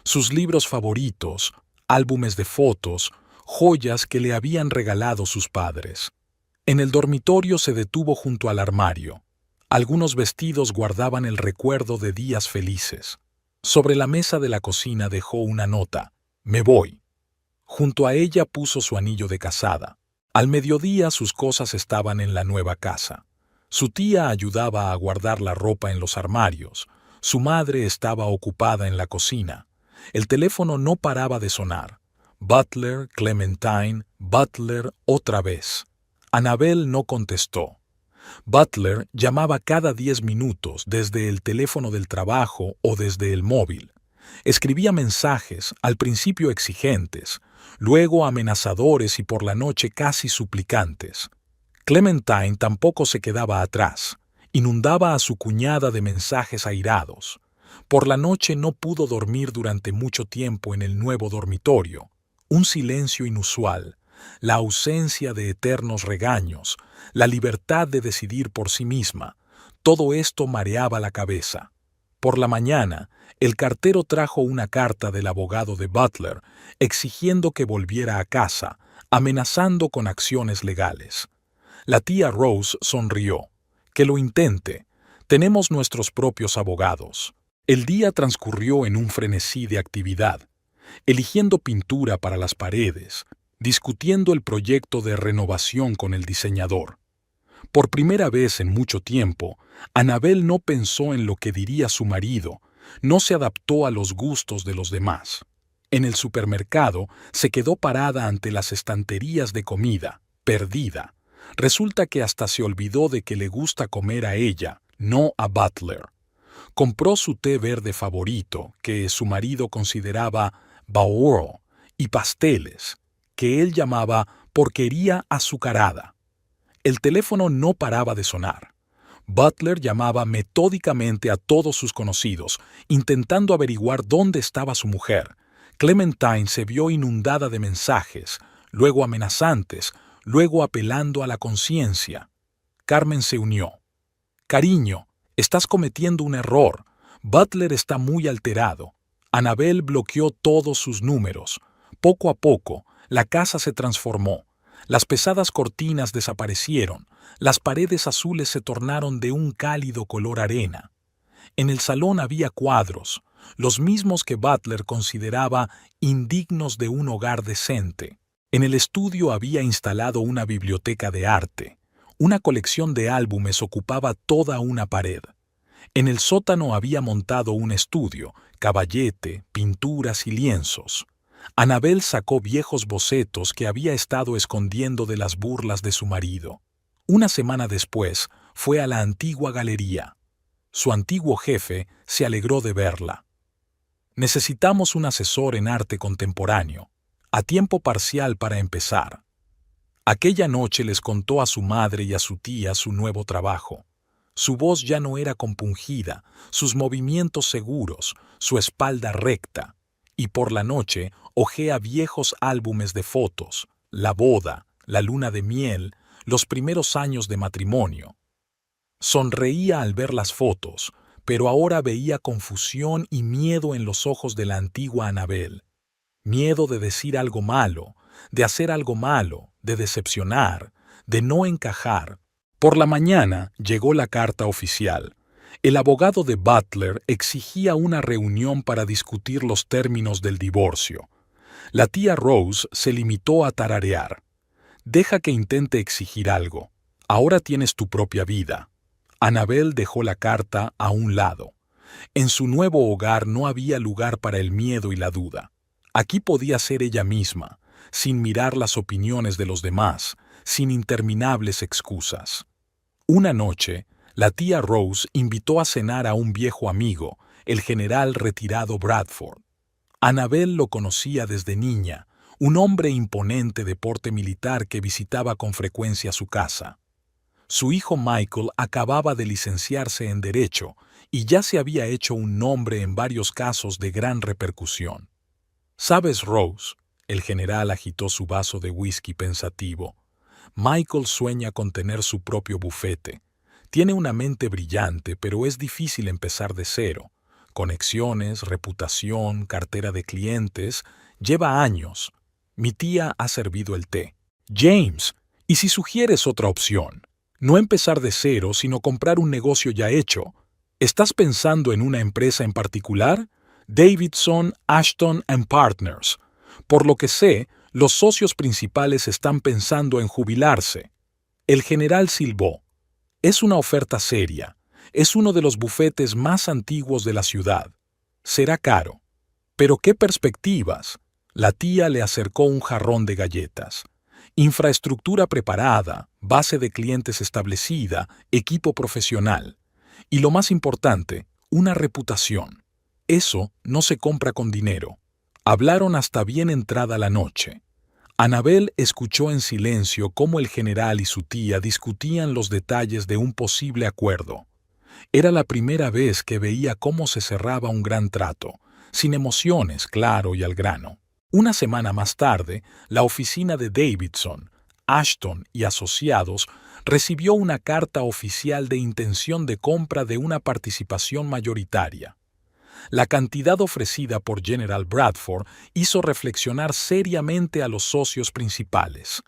Sus libros favoritos, álbumes de fotos, joyas que le habían regalado sus padres. En el dormitorio se detuvo junto al armario. Algunos vestidos guardaban el recuerdo de días felices. Sobre la mesa de la cocina dejó una nota: «Me voy». Junto a ella puso su anillo de casada. Al mediodía sus cosas estaban en la nueva casa. Su tía ayudaba a guardar la ropa en los armarios. Su madre estaba ocupada en la cocina. El teléfono no paraba de sonar. Butler, Clementine, Butler otra vez. Annabel no contestó. Butler llamaba cada 10 minutos desde el teléfono del trabajo o desde el móvil. Escribía mensajes, al principio exigentes, luego amenazadores y por la noche casi suplicantes. Clementine tampoco se quedaba atrás. Inundaba a su cuñada de mensajes airados. Por la noche no pudo dormir durante mucho tiempo en el nuevo dormitorio. Un silencio inusual, la ausencia de eternos regaños, la libertad de decidir por sí misma, todo esto mareaba la cabeza. Por la mañana, el cartero trajo una carta del abogado de Butler exigiendo que volviera a casa, amenazando con acciones legales. La tía Rose sonrió. «Que lo intente. Tenemos nuestros propios abogados». El día transcurrió en un frenesí de actividad, eligiendo pintura para las paredes, discutiendo el proyecto de renovación con el diseñador. Por primera vez en mucho tiempo, Annabel no pensó en lo que diría su marido, no se adaptó a los gustos de los demás. En el supermercado se quedó parada ante las estanterías de comida, perdida. Resulta que hasta se olvidó de que le gusta comer a ella, no a Butler. Compró su té verde favorito, que su marido consideraba Baoro, y pasteles, que él llamaba porquería azucarada. El teléfono no paraba de sonar. Butler llamaba metódicamente a todos sus conocidos, intentando averiguar dónde estaba su mujer. Clementine se vio inundada de mensajes, luego amenazantes, luego apelando a la conciencia. Carmen se unió. «Cariño, estás cometiendo un error. Butler está muy alterado». Annabel bloqueó todos sus números. Poco a poco, la casa se transformó. Las pesadas cortinas desaparecieron. Las paredes azules se tornaron de un cálido color arena. En el salón había cuadros, los mismos que Butler consideraba indignos de un hogar decente. En el estudio había instalado una biblioteca de arte. Una colección de álbumes ocupaba toda una pared. En el sótano había montado un estudio, caballete, pinturas y lienzos. Annabel sacó viejos bocetos que había estado escondiendo de las burlas de su marido. Una semana después, fue a la antigua galería. Su antiguo jefe se alegró de verla. Necesitamos un asesor en arte contemporáneo, a tiempo parcial para empezar. Aquella noche les contó a su madre y a su tía su nuevo trabajo. Su voz ya no era compungida, sus movimientos seguros, su espalda recta. Y por la noche hojea viejos álbumes de fotos, la boda, la luna de miel, los primeros años de matrimonio. Sonreía al ver las fotos, pero ahora veía confusión y miedo en los ojos de la antigua Annabel. Miedo de decir algo malo, de hacer algo malo, de decepcionar, de no encajar. Por la mañana llegó la carta oficial. El abogado de Butler exigía una reunión para discutir los términos del divorcio. La tía Rose se limitó a tararear. Deja que intente exigir algo. Ahora tienes tu propia vida. Annabel dejó la carta a un lado. En su nuevo hogar no había lugar para el miedo y la duda. Aquí podía ser ella misma, sin mirar las opiniones de los demás, sin interminables excusas. Una noche, la tía Rose invitó a cenar a un viejo amigo, el general retirado Bradford. Annabel lo conocía desde niña, un hombre imponente de porte militar que visitaba con frecuencia su casa. Su hijo Michael acababa de licenciarse en Derecho y ya se había hecho un nombre en varios casos de gran repercusión. «¿Sabes, Rose?», el general agitó su vaso de whisky pensativo. «Michael sueña con tener su propio bufete. Tiene una mente brillante, pero es difícil empezar de cero. Conexiones, reputación, cartera de clientes. Lleva años. Mi tía ha servido el té. James, ¿y si sugieres otra opción? No empezar de cero, sino comprar un negocio ya hecho. ¿Estás pensando en una empresa en particular? Davidson, Ashton & Partners. Por lo que sé, los socios principales están pensando en jubilarse». El general silbó. «Es una oferta seria. Es uno de los bufetes más antiguos de la ciudad. Será caro. Pero ¿qué perspectivas?». La tía le acercó un jarrón de galletas. «Infraestructura preparada, base de clientes establecida, equipo profesional. Y lo más importante, una reputación. Eso no se compra con dinero». Hablaron hasta bien entrada la noche. Annabel escuchó en silencio cómo el general y su tía discutían los detalles de un posible acuerdo. Era la primera vez que veía cómo se cerraba un gran trato, sin emociones, claro y al grano. Una semana más tarde, la oficina de Davidson, Ashton y Asociados recibió una carta oficial de intención de compra de una participación mayoritaria. La cantidad ofrecida por General Bradford hizo reflexionar seriamente a los socios principales.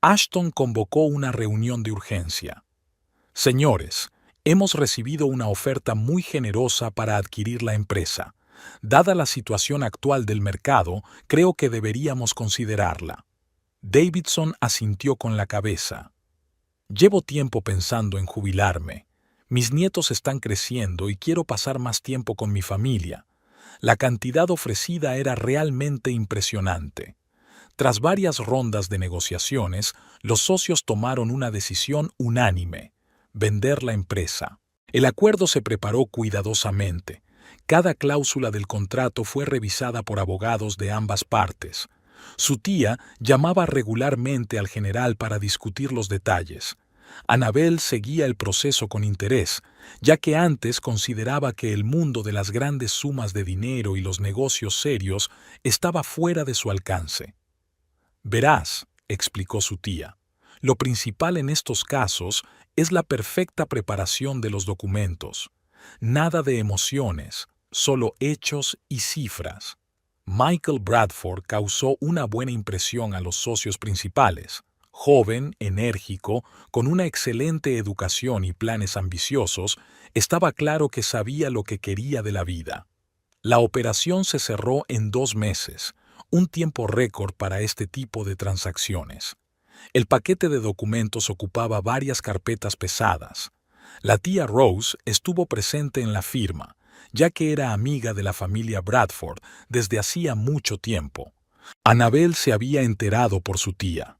Ashton convocó una reunión de urgencia. «Señores, hemos recibido una oferta muy generosa para adquirir la empresa. Dada la situación actual del mercado, creo que deberíamos considerarla». Davidson asintió con la cabeza. «Llevo tiempo pensando en jubilarme. Mis nietos están creciendo y quiero pasar más tiempo con mi familia». La cantidad ofrecida era realmente impresionante. Tras varias rondas de negociaciones, los socios tomaron una decisión unánime: vender la empresa. El acuerdo se preparó cuidadosamente. Cada cláusula del contrato fue revisada por abogados de ambas partes. Su tía llamaba regularmente al general para discutir los detalles. Annabel seguía el proceso con interés, ya que antes consideraba que el mundo de las grandes sumas de dinero y los negocios serios estaba fuera de su alcance. «Verás», explicó su tía, «lo principal en estos casos es la perfecta preparación de los documentos. Nada de emociones, solo hechos y cifras». Michael Bradford causó una buena impresión a los socios principales. Joven, enérgico, con una excelente educación y planes ambiciosos, estaba claro que sabía lo que quería de la vida. La operación se cerró en 2 meses, un tiempo récord para este tipo de transacciones. El paquete de documentos ocupaba varias carpetas pesadas. La tía Rose estuvo presente en la firma, ya que era amiga de la familia Bradford desde hacía mucho tiempo. Annabel se había enterado por su tía.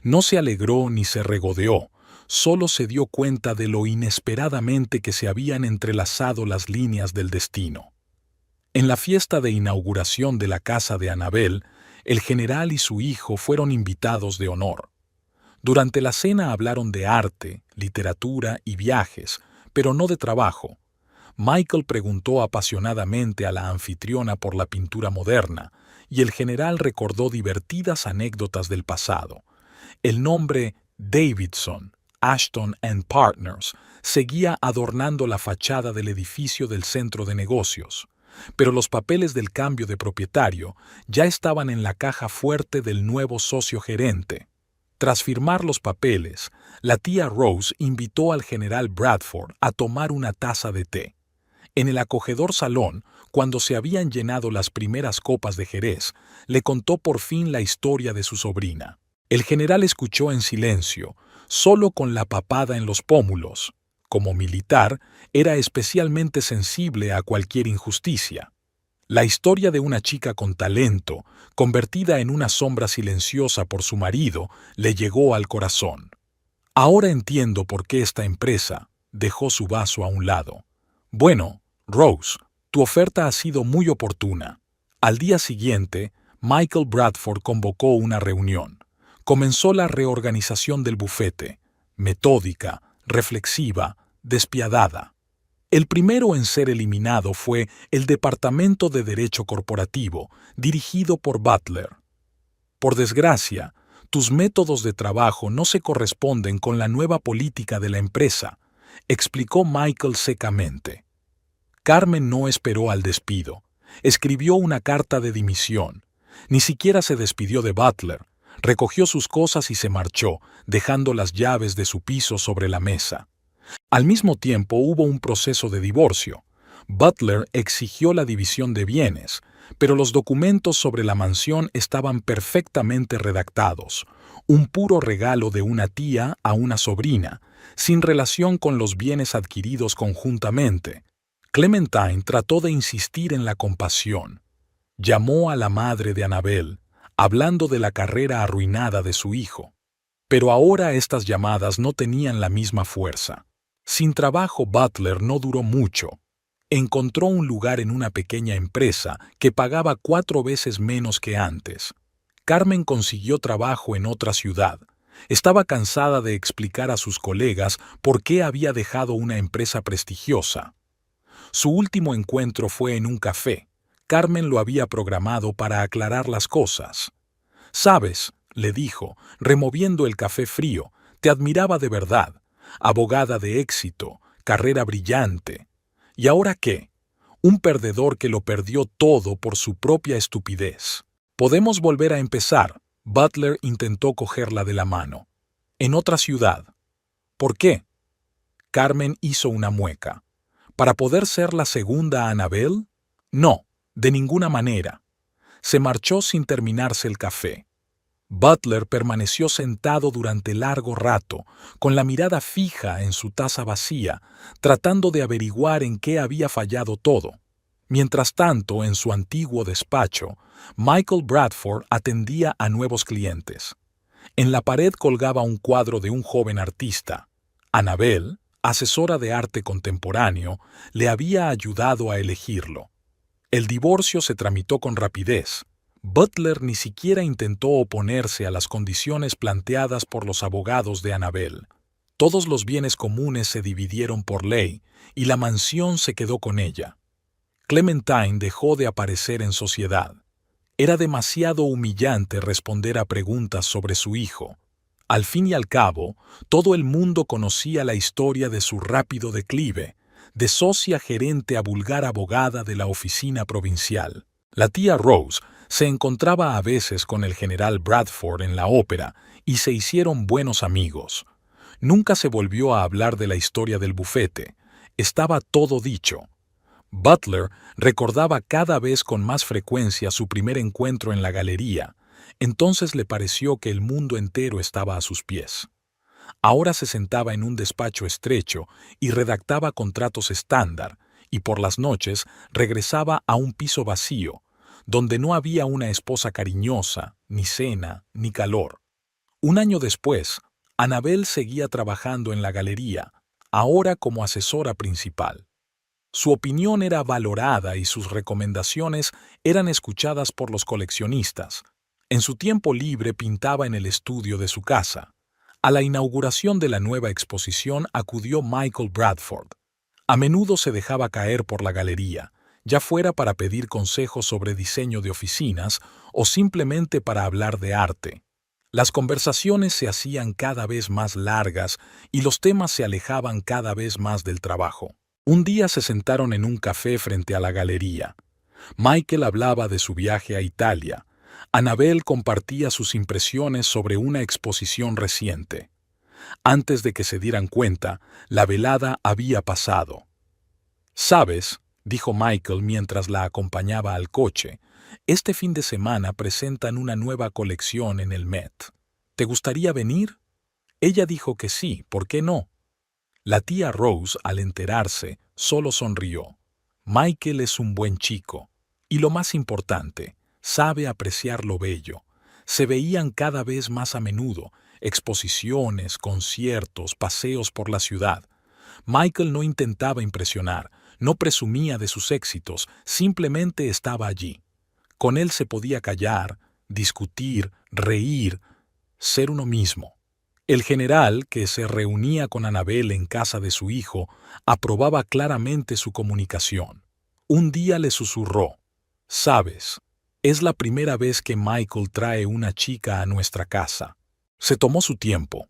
No se alegró ni se regodeó, solo se dio cuenta de lo inesperadamente que se habían entrelazado las líneas del destino. En la fiesta de inauguración de la casa de Annabel, el general y su hijo fueron invitados de honor. Durante la cena hablaron de arte, literatura y viajes, pero no de trabajo. Michael preguntó apasionadamente a la anfitriona por la pintura moderna, y el general recordó divertidas anécdotas del pasado. El nombre Davidson, Ashton and Partners seguía adornando la fachada del edificio del centro de negocios, pero los papeles del cambio de propietario ya estaban en la caja fuerte del nuevo socio gerente. Tras firmar los papeles, la tía Rose invitó al general Bradford a tomar una taza de té. En el acogedor salón, cuando se habían llenado las primeras copas de Jerez, le contó por fin la historia de su sobrina. El general escuchó en silencio, solo con la papada en los pómulos. Como militar, era especialmente sensible a cualquier injusticia. La historia de una chica con talento, convertida en una sombra silenciosa por su marido, le llegó al corazón. Ahora entiendo por qué esta empresa dejó su vaso a un lado. Bueno, Rose, tu oferta ha sido muy oportuna. Al día siguiente, Michael Bradford convocó una reunión. Comenzó la reorganización del bufete, metódica, reflexiva, despiadada. El primero en ser eliminado fue el Departamento de Derecho Corporativo, dirigido por Butler. Por desgracia, tus métodos de trabajo no se corresponden con la nueva política de la empresa, explicó Michael secamente. Carmen no esperó al despido. Escribió una carta de dimisión. Ni siquiera se despidió de Butler. Recogió sus cosas y se marchó, dejando las llaves de su piso sobre la mesa. Al mismo tiempo hubo un proceso de divorcio. Butler exigió la división de bienes, pero los documentos sobre la mansión estaban perfectamente redactados, un puro regalo de una tía a una sobrina, sin relación con los bienes adquiridos conjuntamente. Clementine trató de insistir en la compasión. Llamó a la madre de Annabel, hablando de la carrera arruinada de su hijo. Pero ahora estas llamadas no tenían la misma fuerza. Sin trabajo, Butler no duró mucho. Encontró un lugar en una pequeña empresa que pagaba 4 veces menos que antes. Carmen consiguió trabajo en otra ciudad. Estaba cansada de explicar a sus colegas por qué había dejado una empresa prestigiosa. Su último encuentro fue en un café. Carmen lo había programado para aclarar las cosas. «Sabes», le dijo, removiendo el café frío, «te admiraba de verdad. Abogada de éxito, carrera brillante. ¿Y ahora qué? Un perdedor que lo perdió todo por su propia estupidez. Podemos volver a empezar». Butler intentó cogerla de la mano. «En otra ciudad». «¿Por qué?» Carmen hizo una mueca. ¿Para poder ser la segunda Annabel? No, de ninguna manera. Se marchó sin terminarse el café. Butler permaneció sentado durante largo rato, con la mirada fija en su taza vacía, tratando de averiguar en qué había fallado todo. Mientras tanto, en su antiguo despacho, Michael Bradford atendía a nuevos clientes. En la pared colgaba un cuadro de un joven artista. Annabel, asesora de arte contemporáneo, le había ayudado a elegirlo. El divorcio se tramitó con rapidez. Butler ni siquiera intentó oponerse a las condiciones planteadas por los abogados de Annabel. Todos los bienes comunes se dividieron por ley y la mansión se quedó con ella. Clementine dejó de aparecer en sociedad. Era demasiado humillante responder a preguntas sobre su hijo. Al fin y al cabo, todo el mundo conocía la historia de su rápido declive, de socia gerente a vulgar abogada de la oficina provincial. La tía Rose se encontraba a veces con el general Bradford en la ópera y se hicieron buenos amigos. Nunca se volvió a hablar de la historia del bufete. Estaba todo dicho. Butler recordaba cada vez con más frecuencia su primer encuentro en la galería. Entonces le pareció que el mundo entero estaba a sus pies. Ahora se sentaba en un despacho estrecho y redactaba contratos estándar, y por las noches regresaba a un piso vacío, donde no había una esposa cariñosa, ni cena, ni calor. Un año después, Annabel seguía trabajando en la galería, ahora como asesora principal. Su opinión era valorada y sus recomendaciones eran escuchadas por los coleccionistas. En su tiempo libre pintaba en el estudio de su casa. A la inauguración de la nueva exposición acudió Michael Bradford. A menudo se dejaba caer por la galería, ya fuera para pedir consejos sobre diseño de oficinas o simplemente para hablar de arte. Las conversaciones se hacían cada vez más largas y los temas se alejaban cada vez más del trabajo. Un día se sentaron en un café frente a la galería. Michael hablaba de su viaje a Italia. Annabelle compartía sus impresiones sobre una exposición reciente. Antes de que se dieran cuenta, la velada había pasado. «¿Sabes?», dijo Michael mientras la acompañaba al coche, «este fin de semana presentan una nueva colección en el Met. ¿Te gustaría venir?». Ella dijo que sí, ¿por qué no? La tía Rose, al enterarse, solo sonrió. Michael es un buen chico. Y lo más importante, sabe apreciar lo bello. Se veían cada vez más a menudo, exposiciones, conciertos, paseos por la ciudad. Michael no intentaba impresionar, no presumía de sus éxitos, simplemente estaba allí. Con él se podía callar, discutir, reír, ser uno mismo. El general, que se reunía con Annabelle en casa de su hijo, aprobaba claramente su comunicación. Un día le susurró: «Sabes, es la primera vez que Michael trae una chica a nuestra casa». Se tomó su tiempo.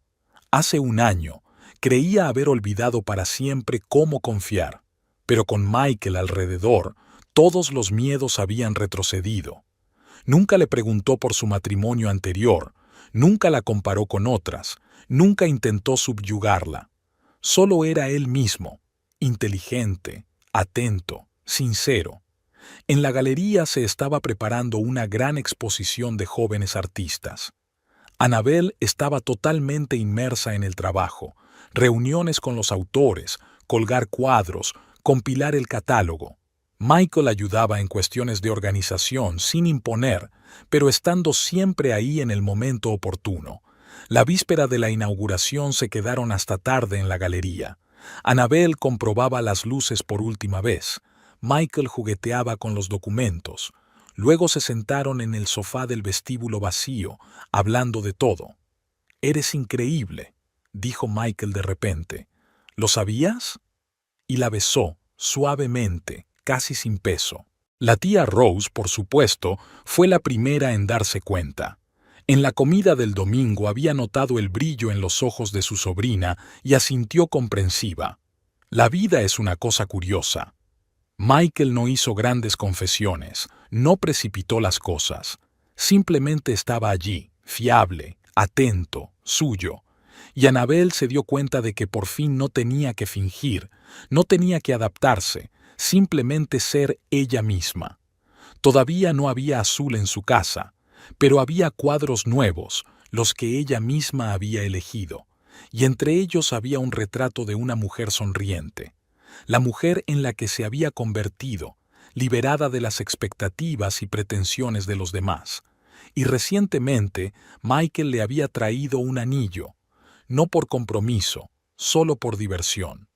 Hace un año, creía haber olvidado para siempre cómo confiar, pero con Michael alrededor, todos los miedos habían retrocedido. Nunca le preguntó por su matrimonio anterior, nunca la comparó con otras, nunca intentó subyugarla. Solo era él mismo, inteligente, atento, sincero. En la galería se estaba preparando una gran exposición de jóvenes artistas. Annabelle estaba totalmente inmersa en el trabajo, reuniones con los autores, colgar cuadros, compilar el catálogo. Michael ayudaba en cuestiones de organización sin imponer, pero estando siempre ahí en el momento oportuno. La víspera de la inauguración se quedaron hasta tarde en la galería. Annabelle comprobaba las luces por última vez. Michael jugueteaba con los documentos. Luego se sentaron en el sofá del vestíbulo vacío, hablando de todo. «Eres increíble», dijo Michael de repente. «¿Lo sabías?». Y la besó, suavemente, casi sin peso. La tía Rose, por supuesto, fue la primera en darse cuenta. En la comida del domingo había notado el brillo en los ojos de su sobrina y asintió comprensiva. La vida es una cosa curiosa. Michael no hizo grandes confesiones, no precipitó las cosas. Simplemente estaba allí, fiable, atento, suyo. Y Annabelle se dio cuenta de que por fin no tenía que fingir, no tenía que adaptarse, simplemente ser ella misma. Todavía no había azul en su casa, pero había cuadros nuevos, los que ella misma había elegido, y entre ellos había un retrato de una mujer sonriente, la mujer en la que se había convertido, liberada de las expectativas y pretensiones de los demás. Y recientemente Michael le había traído un anillo, no por compromiso, solo por diversión.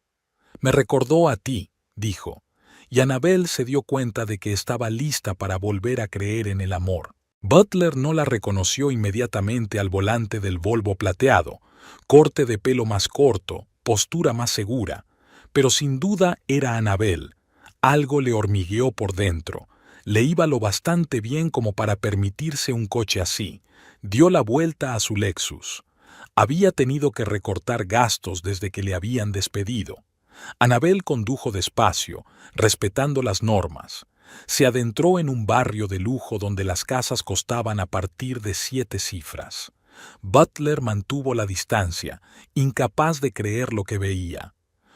«Me recordó a ti», dijo, y Annabelle se dio cuenta de que estaba lista para volver a creer en el amor. Butler no la reconoció inmediatamente al volante del Volvo plateado, corte de pelo más corto, postura más segura, pero sin duda era Annabelle. Algo le hormigueó por dentro. Le iba lo bastante bien como para permitirse un coche así. Dio la vuelta a su Lexus. Había tenido que recortar gastos desde que le habían despedido. Annabelle condujo despacio, respetando las normas. Se adentró en un barrio de lujo donde las casas costaban a partir de 7 cifras. Butler mantuvo la distancia, incapaz de creer lo que veía.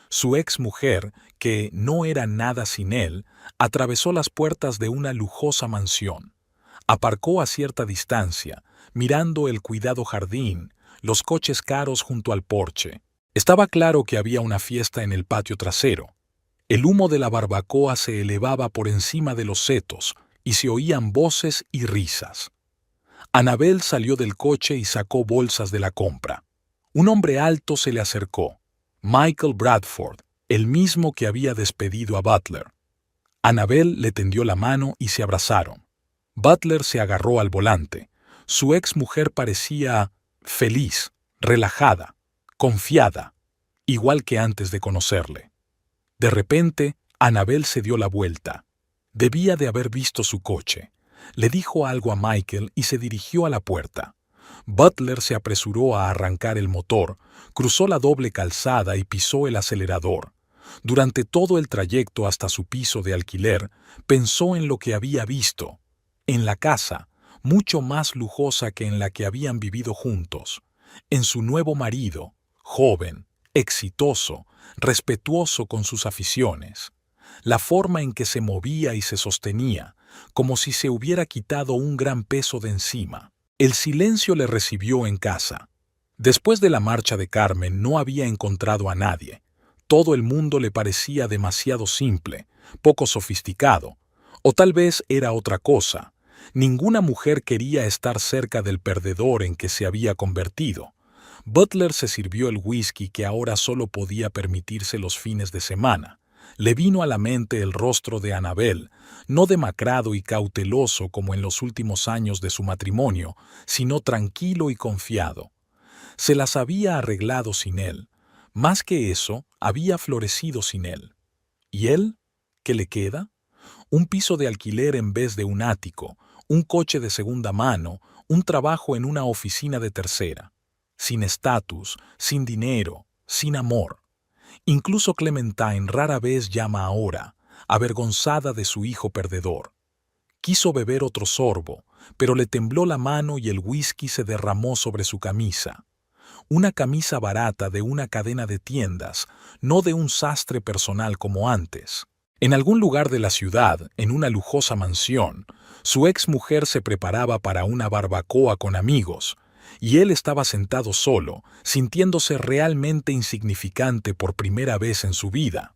Su exmujer, que no era nada sin él, atravesó las puertas de una lujosa mansión. Aparcó a cierta distancia, mirando el cuidado jardín, los coches caros junto al porche. Estaba claro que había una fiesta en el patio trasero. El humo de la barbacoa se elevaba por encima de los setos y se oían voces y risas. Annabelle salió del coche y sacó bolsas de la compra. Un hombre alto se le acercó. Michael Bradford, el mismo que había despedido a Butler. Annabel le tendió la mano y se abrazaron. Butler se agarró al volante. Su exmujer parecía feliz, relajada, confiada, igual que antes de conocerle. De repente, Annabel se dio la vuelta. Debía de haber visto su coche. Le dijo algo a Michael y se dirigió a la puerta. Butler se apresuró a arrancar el motor, cruzó la doble calzada y pisó el acelerador. Durante todo el trayecto hasta su piso de alquiler, pensó en lo que había visto, en la casa, mucho más lujosa que en la que habían vivido juntos, en su nuevo marido, joven, exitoso, respetuoso con sus aficiones, la forma en que se movía y se sostenía, como si se hubiera quitado un gran peso de encima. El silencio le recibió en casa. Después de la marcha de Carmen no había encontrado a nadie. Todo el mundo le parecía demasiado simple, poco sofisticado, o tal vez era otra cosa. Ninguna mujer quería estar cerca del perdedor en que se había convertido. Butler se sirvió el whisky que ahora solo podía permitirse los fines de semana. Le vino a la mente el rostro de Annabel, no demacrado y cauteloso como en los últimos años de su matrimonio, sino tranquilo y confiado. Se las había arreglado sin él. Más que eso, había florecido sin él. ¿Y él? ¿Qué le queda? Un piso de alquiler en vez de un ático, un coche de segunda mano, un trabajo en una oficina de tercera. Sin estatus, sin dinero, sin amor. Incluso Clementine rara vez llama ahora, avergonzada de su hijo perdedor. Quiso beber otro sorbo, pero le tembló la mano y el whisky se derramó sobre su camisa. Una camisa barata de una cadena de tiendas, no de un sastre personal como antes. En algún lugar de la ciudad, en una lujosa mansión, su exmujer se preparaba para una barbacoa con amigos, y él estaba sentado solo, sintiéndose realmente insignificante por primera vez en su vida.